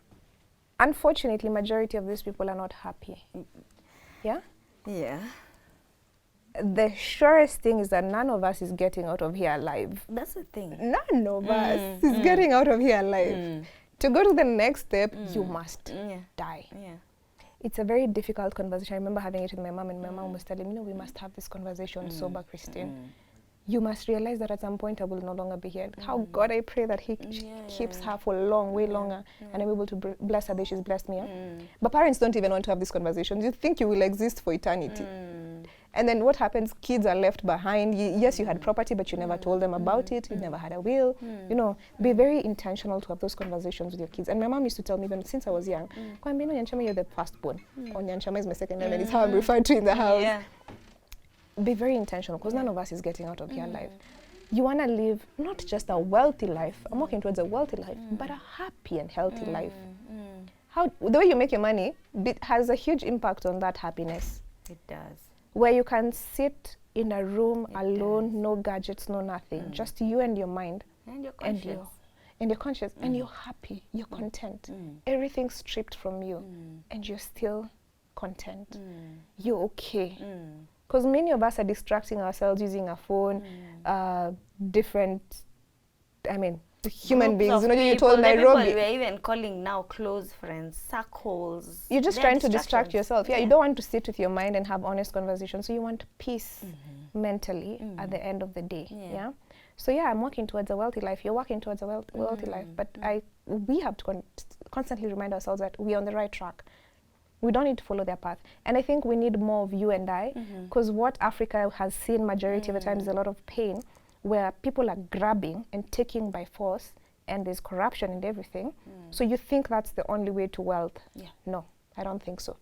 unfortunately, majority of these people are not happy. Yeah? Yeah. The surest thing is that none of us is getting out of here alive. That's the thing. None of us is getting out of here alive. To go to the next step, you must die. Yeah. It's a very difficult conversation. I remember having it with my mom, and my mom was telling me, we must have this conversation sober, Christine. You must realize that at some point I will no longer be here. How God, I pray that He keeps her for long, way longer, and I'm able to bless her the way she's blessed me. But parents don't even want to have these conversations. You think you will exist for eternity. And then what happens? Kids are left behind. Yes, you had property, but you never told them about it. You never had a will. You know, be very intentional to have those conversations with your kids. And my mom used to tell me, even since I was young, Kwambino Nyanchama, you're the firstborn. Or Nyanchama is my second name, and it's how I'm referred to in the house. Yeah. Be very intentional, because none of us is getting out of here alive. You want to live not just a wealthy life, I'm working towards a wealthy life, but a happy and healthy life. How the way you make your money has a huge impact on that happiness. It does. Where you can sit in a room alone, no gadgets, no nothing, just you and your mind. And your conscience. And you're conscious, and you're happy, you're content. Everything's stripped from you, and you're still content. You're okay. Because many of us are distracting ourselves using a phone, different, I mean, human beings. You know, you told Nairobi. We're even calling now close friends, circles. You're just trying to distract yourself. Yeah, you don't want to sit with your mind and have honest conversations. So you want peace mentally at the end of the day. Yeah. So yeah, I'm working towards a wealthy life. You're working towards a wealthy life. But we have to constantly remind ourselves that we're on the right track. We don't need to follow their path. And I think we need more of you and I, because what Africa has seen majority of the time is a lot of pain, where people are grabbing and taking by force, and there's corruption and everything. So you think that's the only way to wealth. No, I don't think so.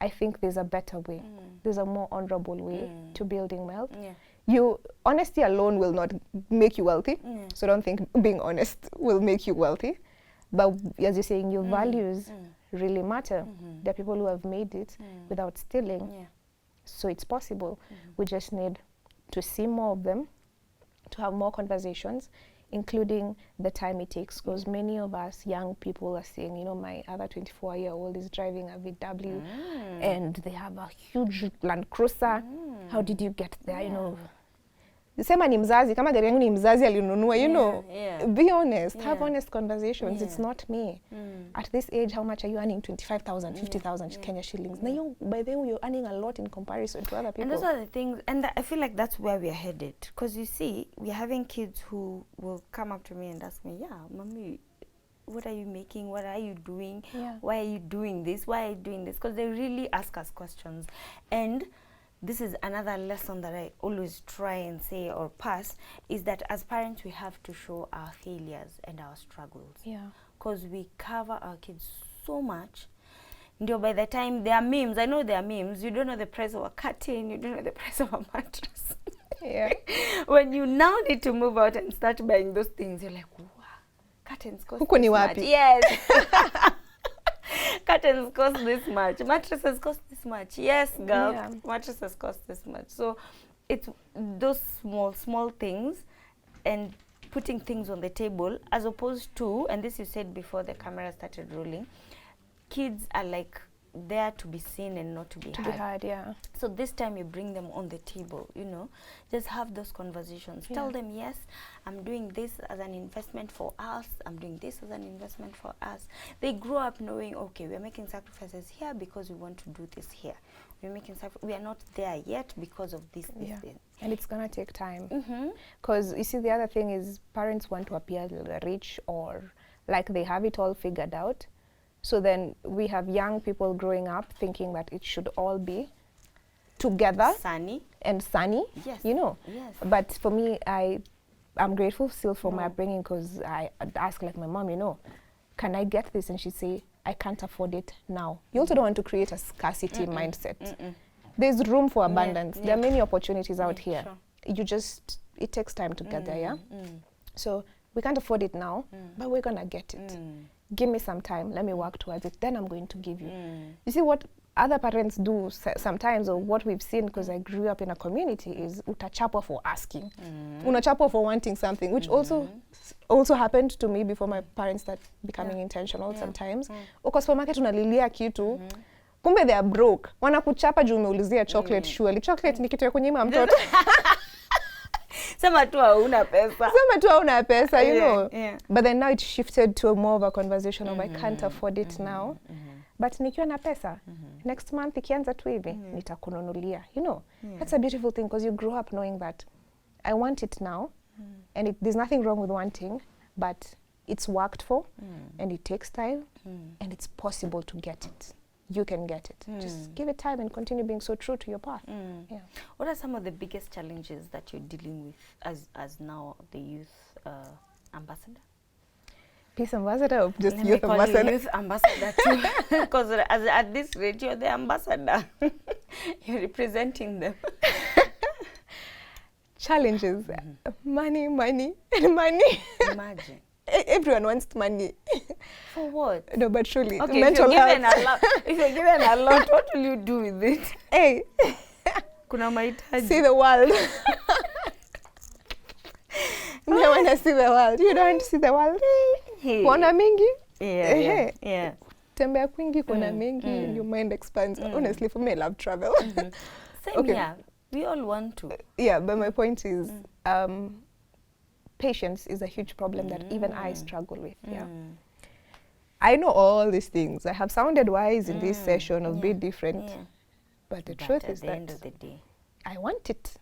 I think there's a better way. There's a more honorable way to building wealth. Honesty alone will not make you wealthy. So don't think being honest will make you wealthy. But as you're saying, your values really matter. There are people who have made it without stealing. So it's possible. We just need to see more of them, to have more conversations, including the time it takes. Because many of us young people are saying, you know, my other 24-year-old is driving a VW and they have a huge Land Cruiser. How did you get there? You know, sema ni mzazi, kama gari yangu ni mzazi alinunua, you know. Be honest, have honest conversations. It's not me. At this age, how much are you earning? 25,000, 50,000 Kenya shillings. Now, by the way, you're earning a lot in comparison to other people. And those are the things, and I feel like that's where we're headed. Because you see, we're having kids who will come up to me and ask me, yeah, mommy, what are you making? What are you doing? Why are you doing this? Why are you doing this? Because they really ask us questions. And this is another lesson that I always try and say or pass, is that as parents we have to show our failures and our struggles. Because we cover our kids so much. Ndio by the time there are memes, I know there are memes, you don't know the price of a curtain, you don't know the price of a mattress. When you now need to move out and start buying those things, you're like, wow, curtains cost this much. Yes. Curtains cost this much. Mattresses cost this much. Yes, girl. Mattresses cost this much. So it's those small things and putting things on the table, as opposed to, and this you said before the camera started rolling, kids are like there to be seen and not to be heard. So this time you bring them on the table, you know, just have those conversations. Tell them, yes, I'm doing this as an investment for us. I'm doing this as an investment for us. They grow up knowing, okay, we're making sacrifices here because we want to do this here. We're making we are not there yet because of this thing. And it's gonna take time. Because you see, the other thing is parents want to appear rich or like they have it all figured out. So then we have young people growing up thinking that it should all be together, sunny, you know. But for me, I'm grateful still for my upbringing, because I ask like my mom, you know, can I get this? And she'd say, I can't afford it now. You also don't want to create a scarcity mindset. There's room for abundance. There are many opportunities out here. You just, it takes time to get there, yeah? So we can't afford it now, but we're gonna get it. Give me some time, let me work towards it, then I'm going to give you. You see what other parents do sometimes, or what we've seen, because I grew up in a community, is utachapwa for asking. Unachapwa for wanting something, which also happened to me before my parents started becoming intentional sometimes. Uko supermarket unalilia kitu, kumbe they are broke. Wanakuchapa juu umeulizia chocolate, surely. Chocolate ni kitu ya kunyima mtoto. Sema tu hauna pesa. Sema tu hauna pesa, you know. But then now it shifted to more of a conversation of I can't afford it now. But nikiwa na pesa, next month ikianza tu hivi, nitakununulia. You know, that's a beautiful thing, because you grow up knowing that I want it now, and there's nothing wrong with wanting, but it's worked for, and it takes time, and it's possible to get it. You can get it. Just give it time and continue being so true to your path. Yeah. What are some of the biggest challenges that you're dealing with as now the youth ambassador? Peace ambassador or just Let youth me call ambassador? you youth ambassador too, because at this rate you're the ambassador. You're representing them. Challenges. Money, money, and money. Imagine. Everyone wants money. For what? No, but surely Okay, mental health. if you're given a lot, what will you do with it? Hey, Kuna mahitaji. see the world. I want to see the world. You don't see the world. Kuona mingi. Yeah. Tembea kwingi, kuona mingi. Your mind expands. Honestly, for me, I love travel. Same here. We all want to. Yeah, but my point is, patience is a huge problem that even I struggle with. Yeah, I know all these things. I have sounded wise in this session of being different, but the truth is at the end of the day, I want it,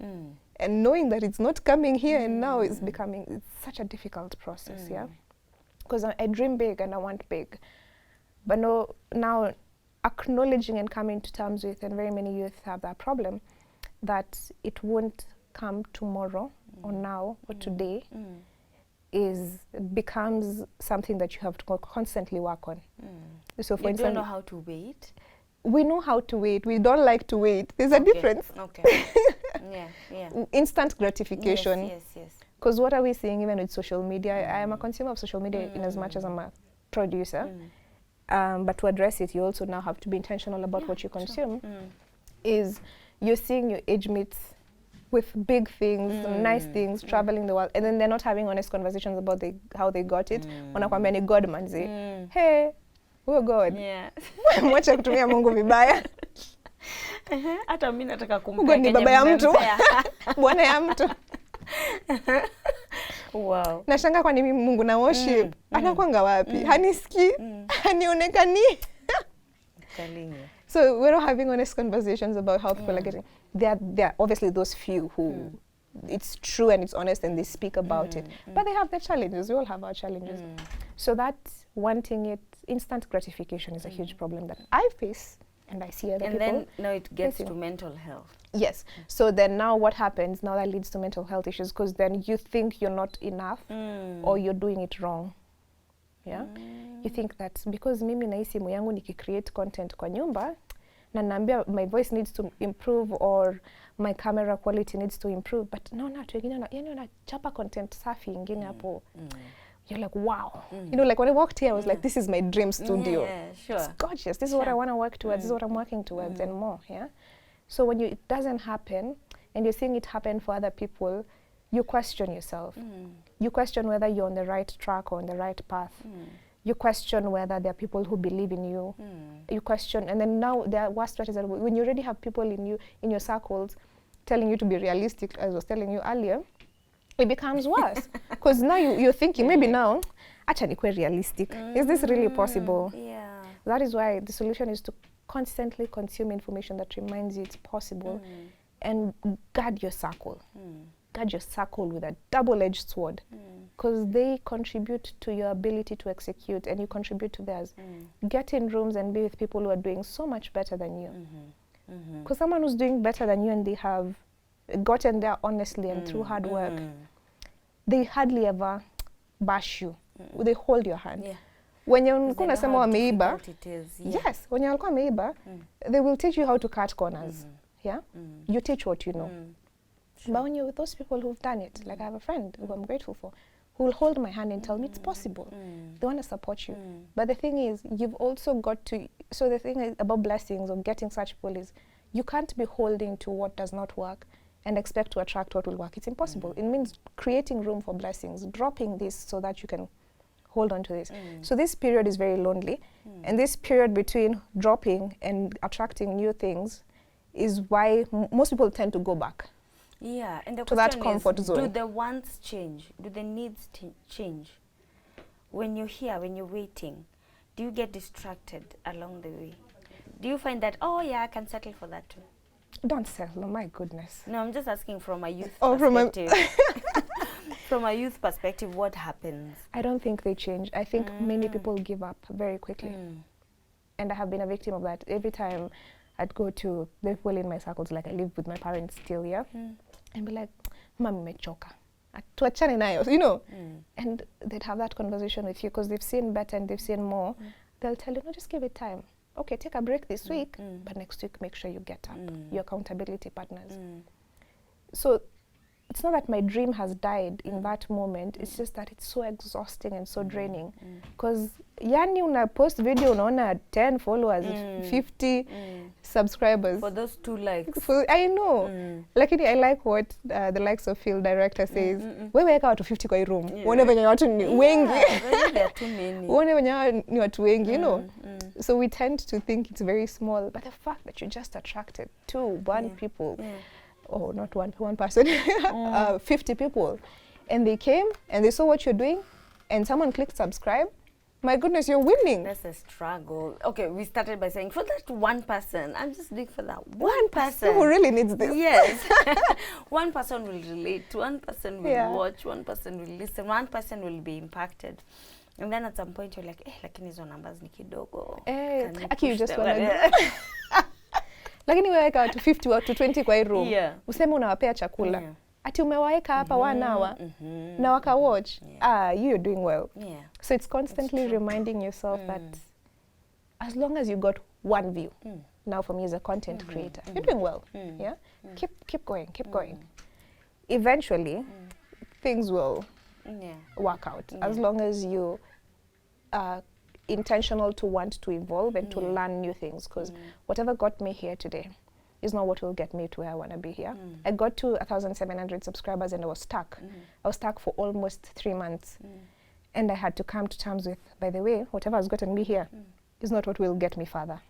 and knowing that it's not coming here and now is it's such a difficult process. Yeah, because I dream big and I want big, but no, now acknowledging and coming to terms with, and very many youth have that problem, that it won't come tomorrow or now or today, becomes something that you have to constantly work on. So for you instance, don't know how to wait. We know how to wait. We don't like to wait. There's a difference. Okay. Yeah. Instant gratification. Yes. Because what are we seeing even with social media? I am a consumer of social media in as much as I'm a producer. But to address it, you also now have to be intentional about what you consume. Is you're seeing your age mates with big things, nice things, traveling the world, and then they're not having honest conversations about how they got it. Wanakwambia ni God manzi. Hey, we're God. Yeah. Mwacha kutumia Mungu vibaya. Hata mimi nataka kumpea. Mungu ni baba ya mtu. Bwana ya mtu. Wow. Nashanga kwa nini Mungu na worship. Anakuanga wapi? Hanisikii. Hanionekani. Telling you. So we're not having honest conversations about how people are getting. There are obviously those few who it's true and it's honest and they speak about it. But they have their challenges. We all have our challenges. So that wanting it, instant gratification is a huge problem that I face and I see other people. And then now it gets facing. to mental health. Yes. So then now what happens? Now that leads to mental health issues, because then you think you're not enough or you're doing it wrong. Yeah? You think that because mimi na simu yangu niki-create content kwa nyumba, na naambia my voice needs to improve or my camera quality needs to improve, but no, watu wengine yani wanachapa content safi ingine hapo. You're like, wow. You know, like when I walked here, I was like, this is my dream studio. Yeah, sure. It's gorgeous. This is what I want to work towards. This is what I'm working towards and more, yeah? So when it doesn't happen, and you're seeing it happen for other people, you question yourself. You question whether you're on the right track or on the right path. You question whether there are people who believe in you. You question, and then now the worst part is that when you already have people in your circles telling you to be realistic, as I was telling you earlier, it becomes worse. Because now you're thinking, maybe now, acha nikwe realistic. Is this really possible? Yeah. That is why the solution is to constantly consume information that reminds you it's possible and guard your circle. Guard your circle with a double-edged sword, because they contribute to your ability to execute and you contribute to theirs. Get in rooms and be with people who are doing so much better than you. Because someone who's doing better than you and they have gotten there honestly and through hard work, they hardly ever bash you. They hold your hand. Yeah. When you're unasema wameiba, yes, when you're wameiba, they will teach you how to cut corners. Yeah, you teach what you know. But when you're with those people who've done it, like I have a friend who I'm grateful for, who will hold my hand and tell me it's possible. They want to support you. But the thing is, you've also got to, so the thing is about blessings or getting such people is, you can't be holding to what does not work and expect to attract what will work. It's impossible. It means creating room for blessings, dropping this so that you can hold on to this. So this period is very lonely. And this period between dropping and attracting new things is why most people tend to go back. Yeah, and the to that question comfort is, zone. do the wants change? Do the needs change? When you're here, when you're waiting, do you get distracted along the way? Do you find that, oh yeah, I can settle for that too? Don't settle, oh my goodness. No, I'm just asking from a youth Oh, perspective. From a youth perspective, what happens? I don't think they change. I think many people give up very quickly. And I have been a victim of that. Every time I'd go to the people in my circles, like I live with my parents still here, and be like, Mami mechoka. Tuachane nayo, you know? And they'd have that conversation with you because they've seen better and they've seen more. They'll tell you, no, just give it time. Okay, take a break this week, but next week make sure you get up. Your accountability partners. So it's not that my dream has died in that moment, it's just that it's so exhausting and so draining. Because yani una post video unaona 10 followers, 50 subscribers. For those 2 likes. I know. Lakini I like what the likes of Phil director says. Wewe weka watu 50 kwa hii room. Uone venye watu ni wengi. There are too many. Uone venye ni watu wengi, you know. So we tend to think it's very small, but the fact that you just attracted 1 people, oh, not one person, 50 people, and they came and they saw what you're doing, and someone clicked subscribe, my goodness, you're winning. That's a struggle. Okay, we started by saying, for that 1 person, I'm just doing for that 1 person. Who really needs this? Yes. 1 person will relate, 1 person will watch, 1 person will listen, 1 person will be impacted. And then at some point you're like, lakini hizo numbers ni kidogo. Aki, you just want to lakini weka watu 50 watu 20 kwa hii room. Useme unawapea chakula. Ati umewaeka hapa 1 hour na waka watch. You're doing well. So it's constantly reminding yourself that as long as you got 1 view, now for me as a content creator, you're doing well. Keep going. Eventually, things will work out as long as you are intentional to want to evolve and to learn new things, because whatever got me here today is not what will get me to where I want to be here. I got to 1,700 subscribers and I was stuck. I was stuck for almost 3 months. And I had to come to terms with, by the way, whatever has gotten me here is not what will get me further.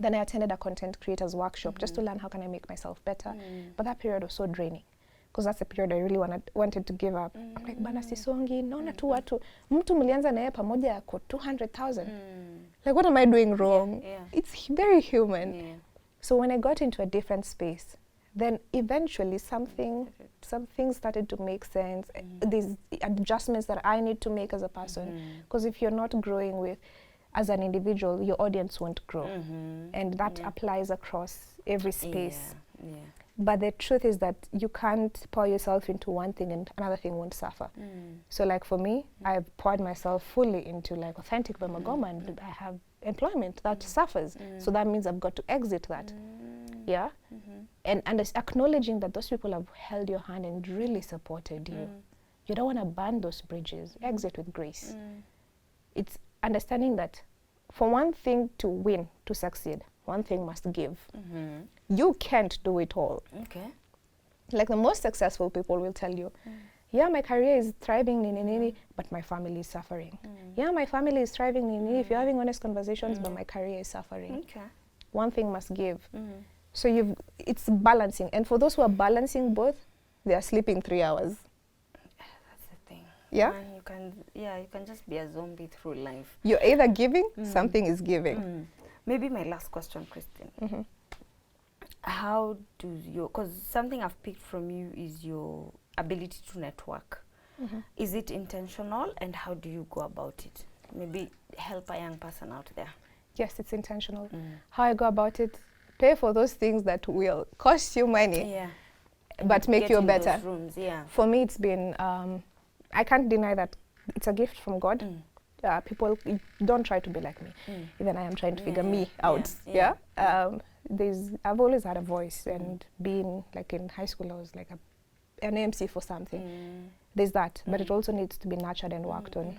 Then I attended a content creators workshop just to learn how can I make myself better. But that period was so draining, because that's the period I really wanted to give up. I'm like, bana sisongi, naona tu watu, mtu mlianza naye pamoja yako 200,000. Like, what am I doing wrong? It's very human. So when I got into a different space, then eventually some things started to make sense. These adjustments that I need to make as a person. Because if you're not growing with, as an individual, your audience won't grow. And that applies across every space. But the truth is that you can't pour yourself into one thing and another thing won't suffer. So like for me, I've poured myself fully into like authentic by Magoma, and I have employment that suffers. So that means I've got to exit that. And acknowledging that those people have held your hand and really supported you. You don't want to burn those bridges. Exit with grace. It's understanding that for one thing to win, to succeed, one thing must give. You can't do it all. Like the most successful people will tell you, yeah, my career is thriving, but my family is suffering. Yeah, my family is thriving, if you're having honest conversations, but my career is suffering. One thing must give. So it's balancing. And for those who are balancing both, they are sleeping 3 hours. That's the thing. Yeah? And you can just be a zombie through life. You're either giving, something is giving. Maybe my last question, Christine. How do you, because something I've picked from you is your ability to network. Is it intentional, and how do you go about it? Maybe help a young person out there. Yes, it's intentional. How I go about it, pay for those things that will cost you money, but make you better. Rooms, For me, it's been, I can't deny that it's a gift from God. People don't try to be like me. Even I am trying to figure me out. I've always had a voice, and being like in high school, I was like a an MC for something. There's that, but it also needs to be nurtured and worked on.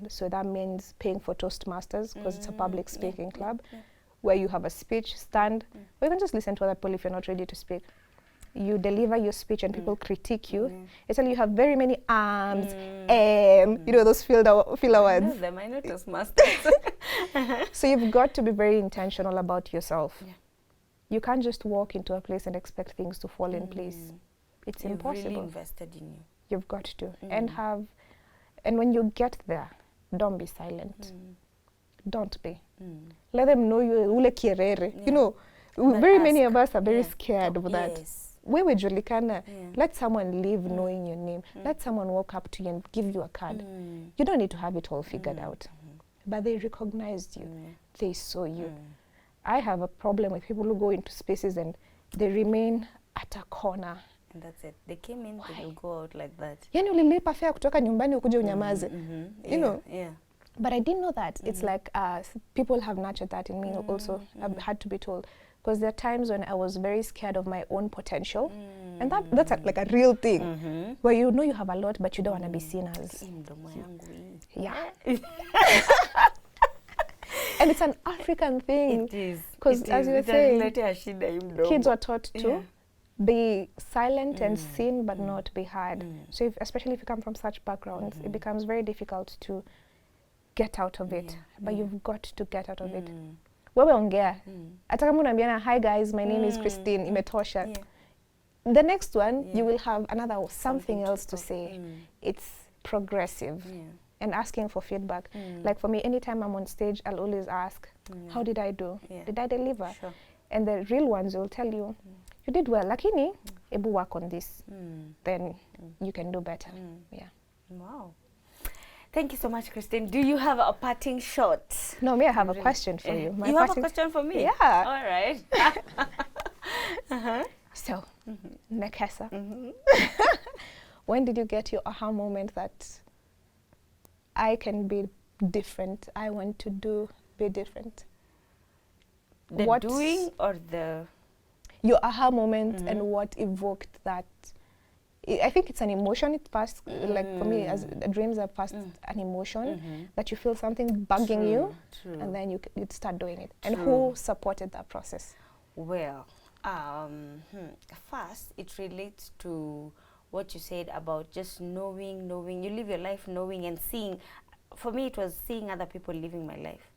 So that means paying for Toastmasters, because it's a public speaking club, where you have a speech, stand, or even just listen to other people if you're not ready to speak. You deliver your speech and people critique you. It's like you have very many arms, you know, those filler words. I know them, I know Toastmasters. So you've got to be very intentional about yourself. You can't just walk into a place and expect things to fall in place. It's impossible. Really invested in you. You've got to. And when you get there, don't be silent. Don't be. Let them know you're ule kierere. You know, very many of us are very scared of that. Wewe julikana. Let someone leave knowing your name. Let someone walk up to you and give you a card. You don't need to have it all figured out. But they recognized you. They saw you. I have a problem with people who go into spaces and they remain at a corner. And that's it. They came in, they will go out like that. Yani ulilipa fare kutoka nyumbani ukuje unyamaze. You know? Yeah. But I didn't know that. It's like people have nurtured that in me also. I've had to be told. Because there are times when I was very scared of my own potential. And that's like a real thing. Where you know you have a lot, but you don't want to be seen as... Yeah. And it's an African thing. It is. Because as you were saying, kids were taught to be silent and seen, but not be heard. So especially if you come from such backgrounds, it becomes very difficult to get out of it. But you've got to get out of it. Wewe ongea. Hata kama unaambiana, hi guys, my name is Christine, imetosha. The next one, you will have another something else to say. It's progressive. And asking for feedback. Like for me, anytime I'm on stage, I'll always ask, how did I do? Did I deliver? Sure. And the real ones will tell you, you did well, lakini, ebu work on this. Then you can do better. Yeah. Wow. Thank you so much, Christine. Do you have a parting shot? No, me, I have a question for you. You have a question for me? Yeah. All right. So, Nekesa, when did you get your aha moment that I can be different, I want to be different? The doing or the... Your aha moment and what evoked that? I think it's an emotion. It passed, like for me, as dreams are past an emotion that you feel something bugging you, and then you start doing it. And who supported that process? Well, first, it relates to what you said about just knowing. You live your life knowing and seeing. For me, it was seeing other people living my life.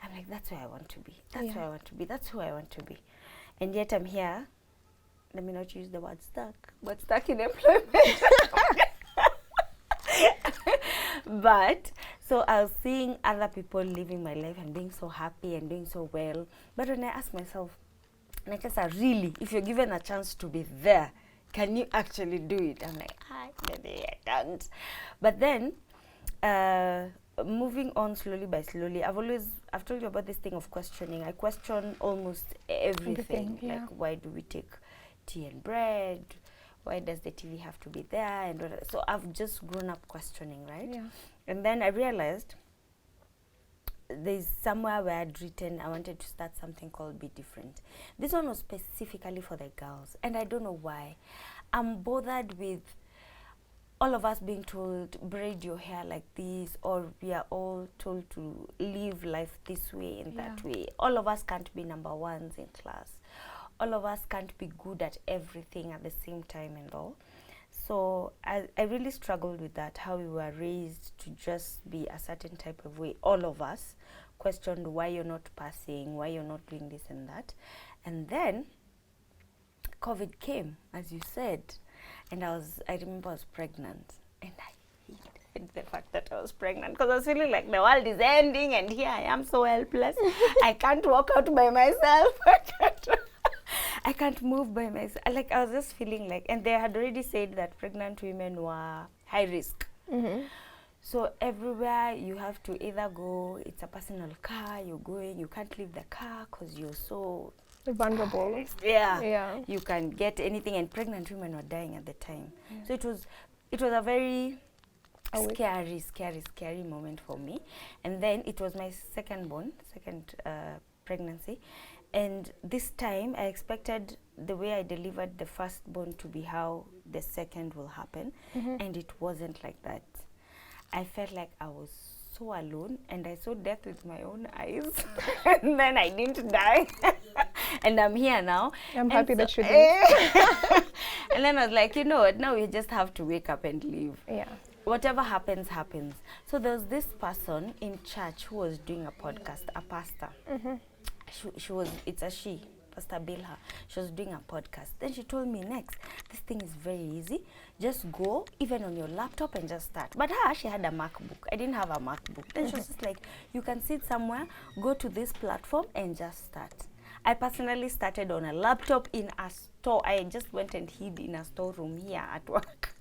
I'm like, that's where I want to be. That's where I want to be. That's who I want to be. And yet I'm here. Let me not use the word stuck, but stuck in employment. But, so I was seeing other people living my life and being so happy and doing so well. But when I ask myself, Nekesa, really, if you're given a chance to be there, can you actually do it? I'm like, maybe I don't. But then, moving on slowly by slowly, I've told you about this thing of questioning. I question almost everything. Like, why do we take tea and bread? Why does the TV have to be there? And so I've just grown up questioning, right? Yeah. And then I realized there's somewhere where I'd written I wanted to start something called Be Different. This one was specifically for the girls, and I don't know why. I'm bothered with all of us being told, braid your hair like this, or we are all told to live life this way and that way. All of us can't be number ones in class. All of us can't be good at everything at the same time and all. So I really struggled with that, how we were raised to just be a certain type of way. All of us questioned why you're not passing, why you're not doing this and that. And then COVID came, as you said, and I remember I was pregnant, and I hated the fact that I was pregnant because I was feeling like the world is ending and here I am so helpless. I can't walk out by myself. I can't move by myself. Like, I was just feeling like, and they had already said that pregnant women were high risk. So everywhere you have to either go, it's a personal car, you're going, you can't leave the car because you're so vulnerable. Yeah. You can get anything, and pregnant women were dying at the time. So it was a very scary moment for me. And then it was my second pregnancy. And this time, I expected the way I delivered the firstborn to be how the second will happen. And it wasn't like that. I felt like I was so alone, and I saw death with my own eyes. And then I didn't die. And I'm here now. I'm happy that you did. And then I was like, you know what, now we just have to wake up and leave. Yeah. Whatever happens, happens. So there was this person in church who was doing a podcast, a pastor. She was, it's a she, Pastor Bilha. She was doing a podcast. Then she told me, next, this thing is very easy. Just go, even on your laptop, and just start. But her, she had a MacBook. I didn't have a MacBook. Then she was just like, you can sit somewhere, go to this platform, and just start. I personally started on a laptop in a store. I just went and hid in a storeroom here at work,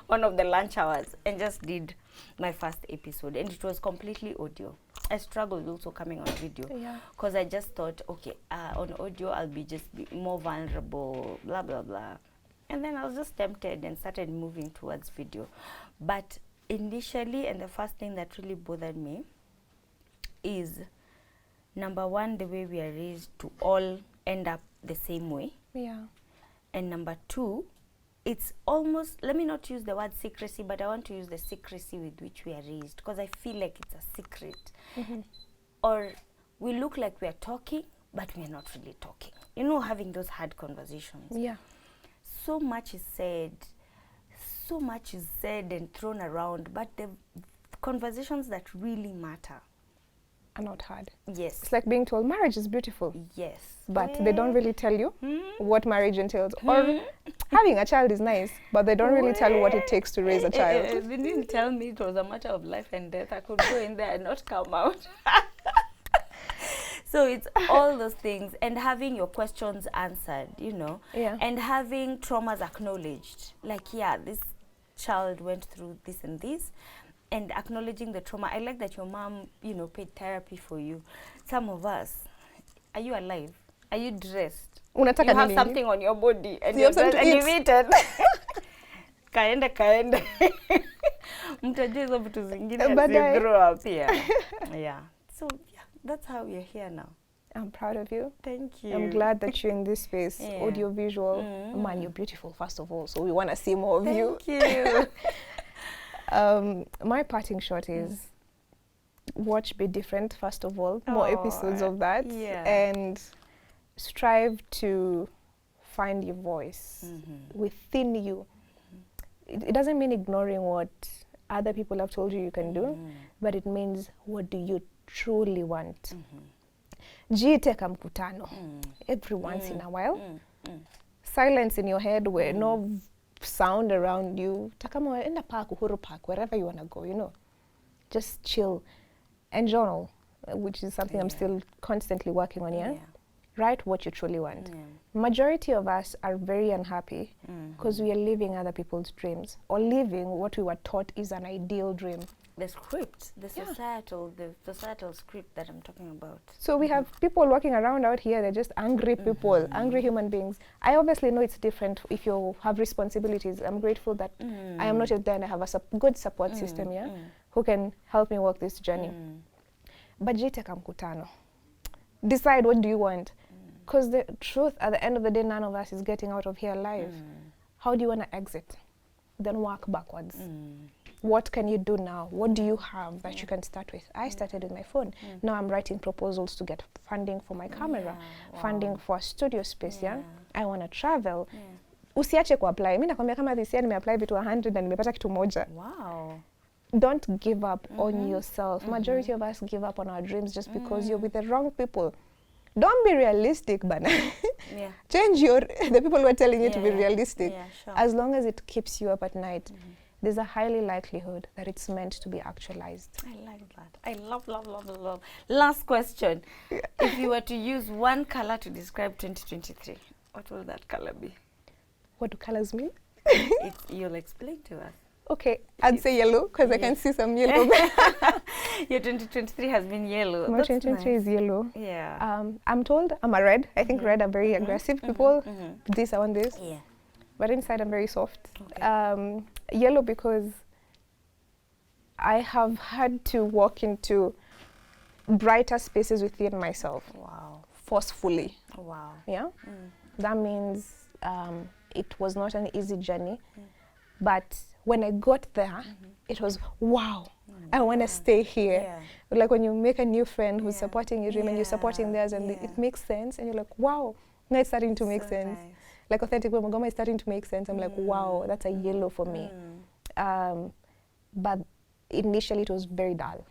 one of the lunch hours, and just did my first episode. And it was completely audio. I struggled also coming on video because I just thought, okay, on audio I'll be more vulnerable, blah, blah, blah. And then I was just tempted and started moving towards video. But initially, and the first thing that really bothered me is, number one, the way we are raised to all end up the same way. Yeah. And number two, it's almost, let me not use the word secrecy, but I want to use the secrecy with which we are raised, because I feel like it's a secret. Or we look like we are talking, but we are not really talking. You know, having those hard conversations. Yeah. So much is said and thrown around, but the conversations that really matter are not hard. Yes. It's like being told marriage is beautiful. Yes. But they don't really tell you what marriage entails. Or having a child is nice, but they don't really tell you what it takes to raise a child. They didn't tell me it was a matter of life and death. I could go in there and not come out. So it's all those things, and having your questions answered, you know, and having traumas acknowledged. Like, yeah, this child went through this and this, and acknowledging the trauma. I like that your mom, you know, paid therapy for you. Some of us, are you alive? Are you dressed? You have something on your body, and you're dressed, and you've eaten. Kaenda. Mtajua hizo vitu zingine as you grow up here. Yeah. So, yeah, that's how we're here now. I'm proud of you. Thank you. I'm glad that you're in this space, audio-visual. Man, you're beautiful, first of all, so we want to see more of you. Thank you. My parting shot is watch Be Different, first of all, more episodes of that, and strive to find your voice within you. It doesn't mean ignoring what other people have told you can do, but it means, what do you truly want? Jiiteka mkutano every once in a while. Silence in your head where no sound around you. Takama enda park, Uhuru Park, wherever you want to go, you know. Just chill and journal, which is something I'm still constantly working on here. Write what you truly want. Majority of us are very unhappy because we are living other people's dreams, or living what we were taught is an ideal dream. The script, the societal script that I'm talking about. So we have people walking around out here, they're just angry people, angry human beings. I obviously know it's different if you have responsibilities. I'm grateful that I am not yet there and I have a good support system who can help me walk this journey. But jiteka mkutano. Decide, what do you want? Because the truth, at the end of the day, none of us is getting out of here alive. How do you want to exit? Then work backwards. What can you do now? What do you have that you can start with? I started with my phone. Now I'm writing proposals to get funding for my camera, funding for a studio space. I want to travel. Usiache ku-apply. Mimi nakwambia kama this year nime-apply vitu 100 na nimepata kitu moja. Wow. Don't give up on yourself. Majority of us give up on our dreams just because you're with the wrong people. Don't be realistic, Bana. Change the people who are telling you to be realistic. As long as it keeps you up at night, there's a highly likelihood that it's meant to be actualized. I like that. I love. Last question. If you were to use one color to describe 2023, what will that color be? What do colors mean? You'll explain to us. Okay, I'd say yellow because I can see some yellow. Your 2023 has been yellow. My 2023 is yellow. Yeah. I'm told I'm a red. I think red are very aggressive people. This, I want this. Yeah. But inside I'm very soft. Okay. Yellow because I have had to walk into brighter spaces within myself. Wow. forcefully. Wow. Yeah, that means it was not an easy journey, but when I got there, it was wow. I want to stay here. Yeah. Like when you make a new friend who's Yeah. supporting your dream and you're supporting theirs, and Yeah. it makes sense, and you're like, wow, now it's starting to make So sense. nice. Like Authentic with Magoma is starting to make sense. I'm like, wow, that's a yellow for me. But initially it was very dull.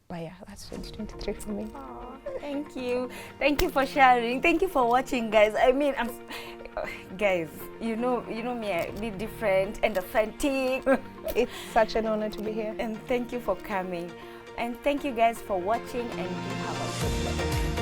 But yeah, that's 2023 for me. Aw, thank you. Thank you for sharing. Thank you for watching, guys. I mean, guys, you know me, I be different and authentic. It's such an honor to be here. And thank you for coming. And thank you guys for watching, and you have a good one.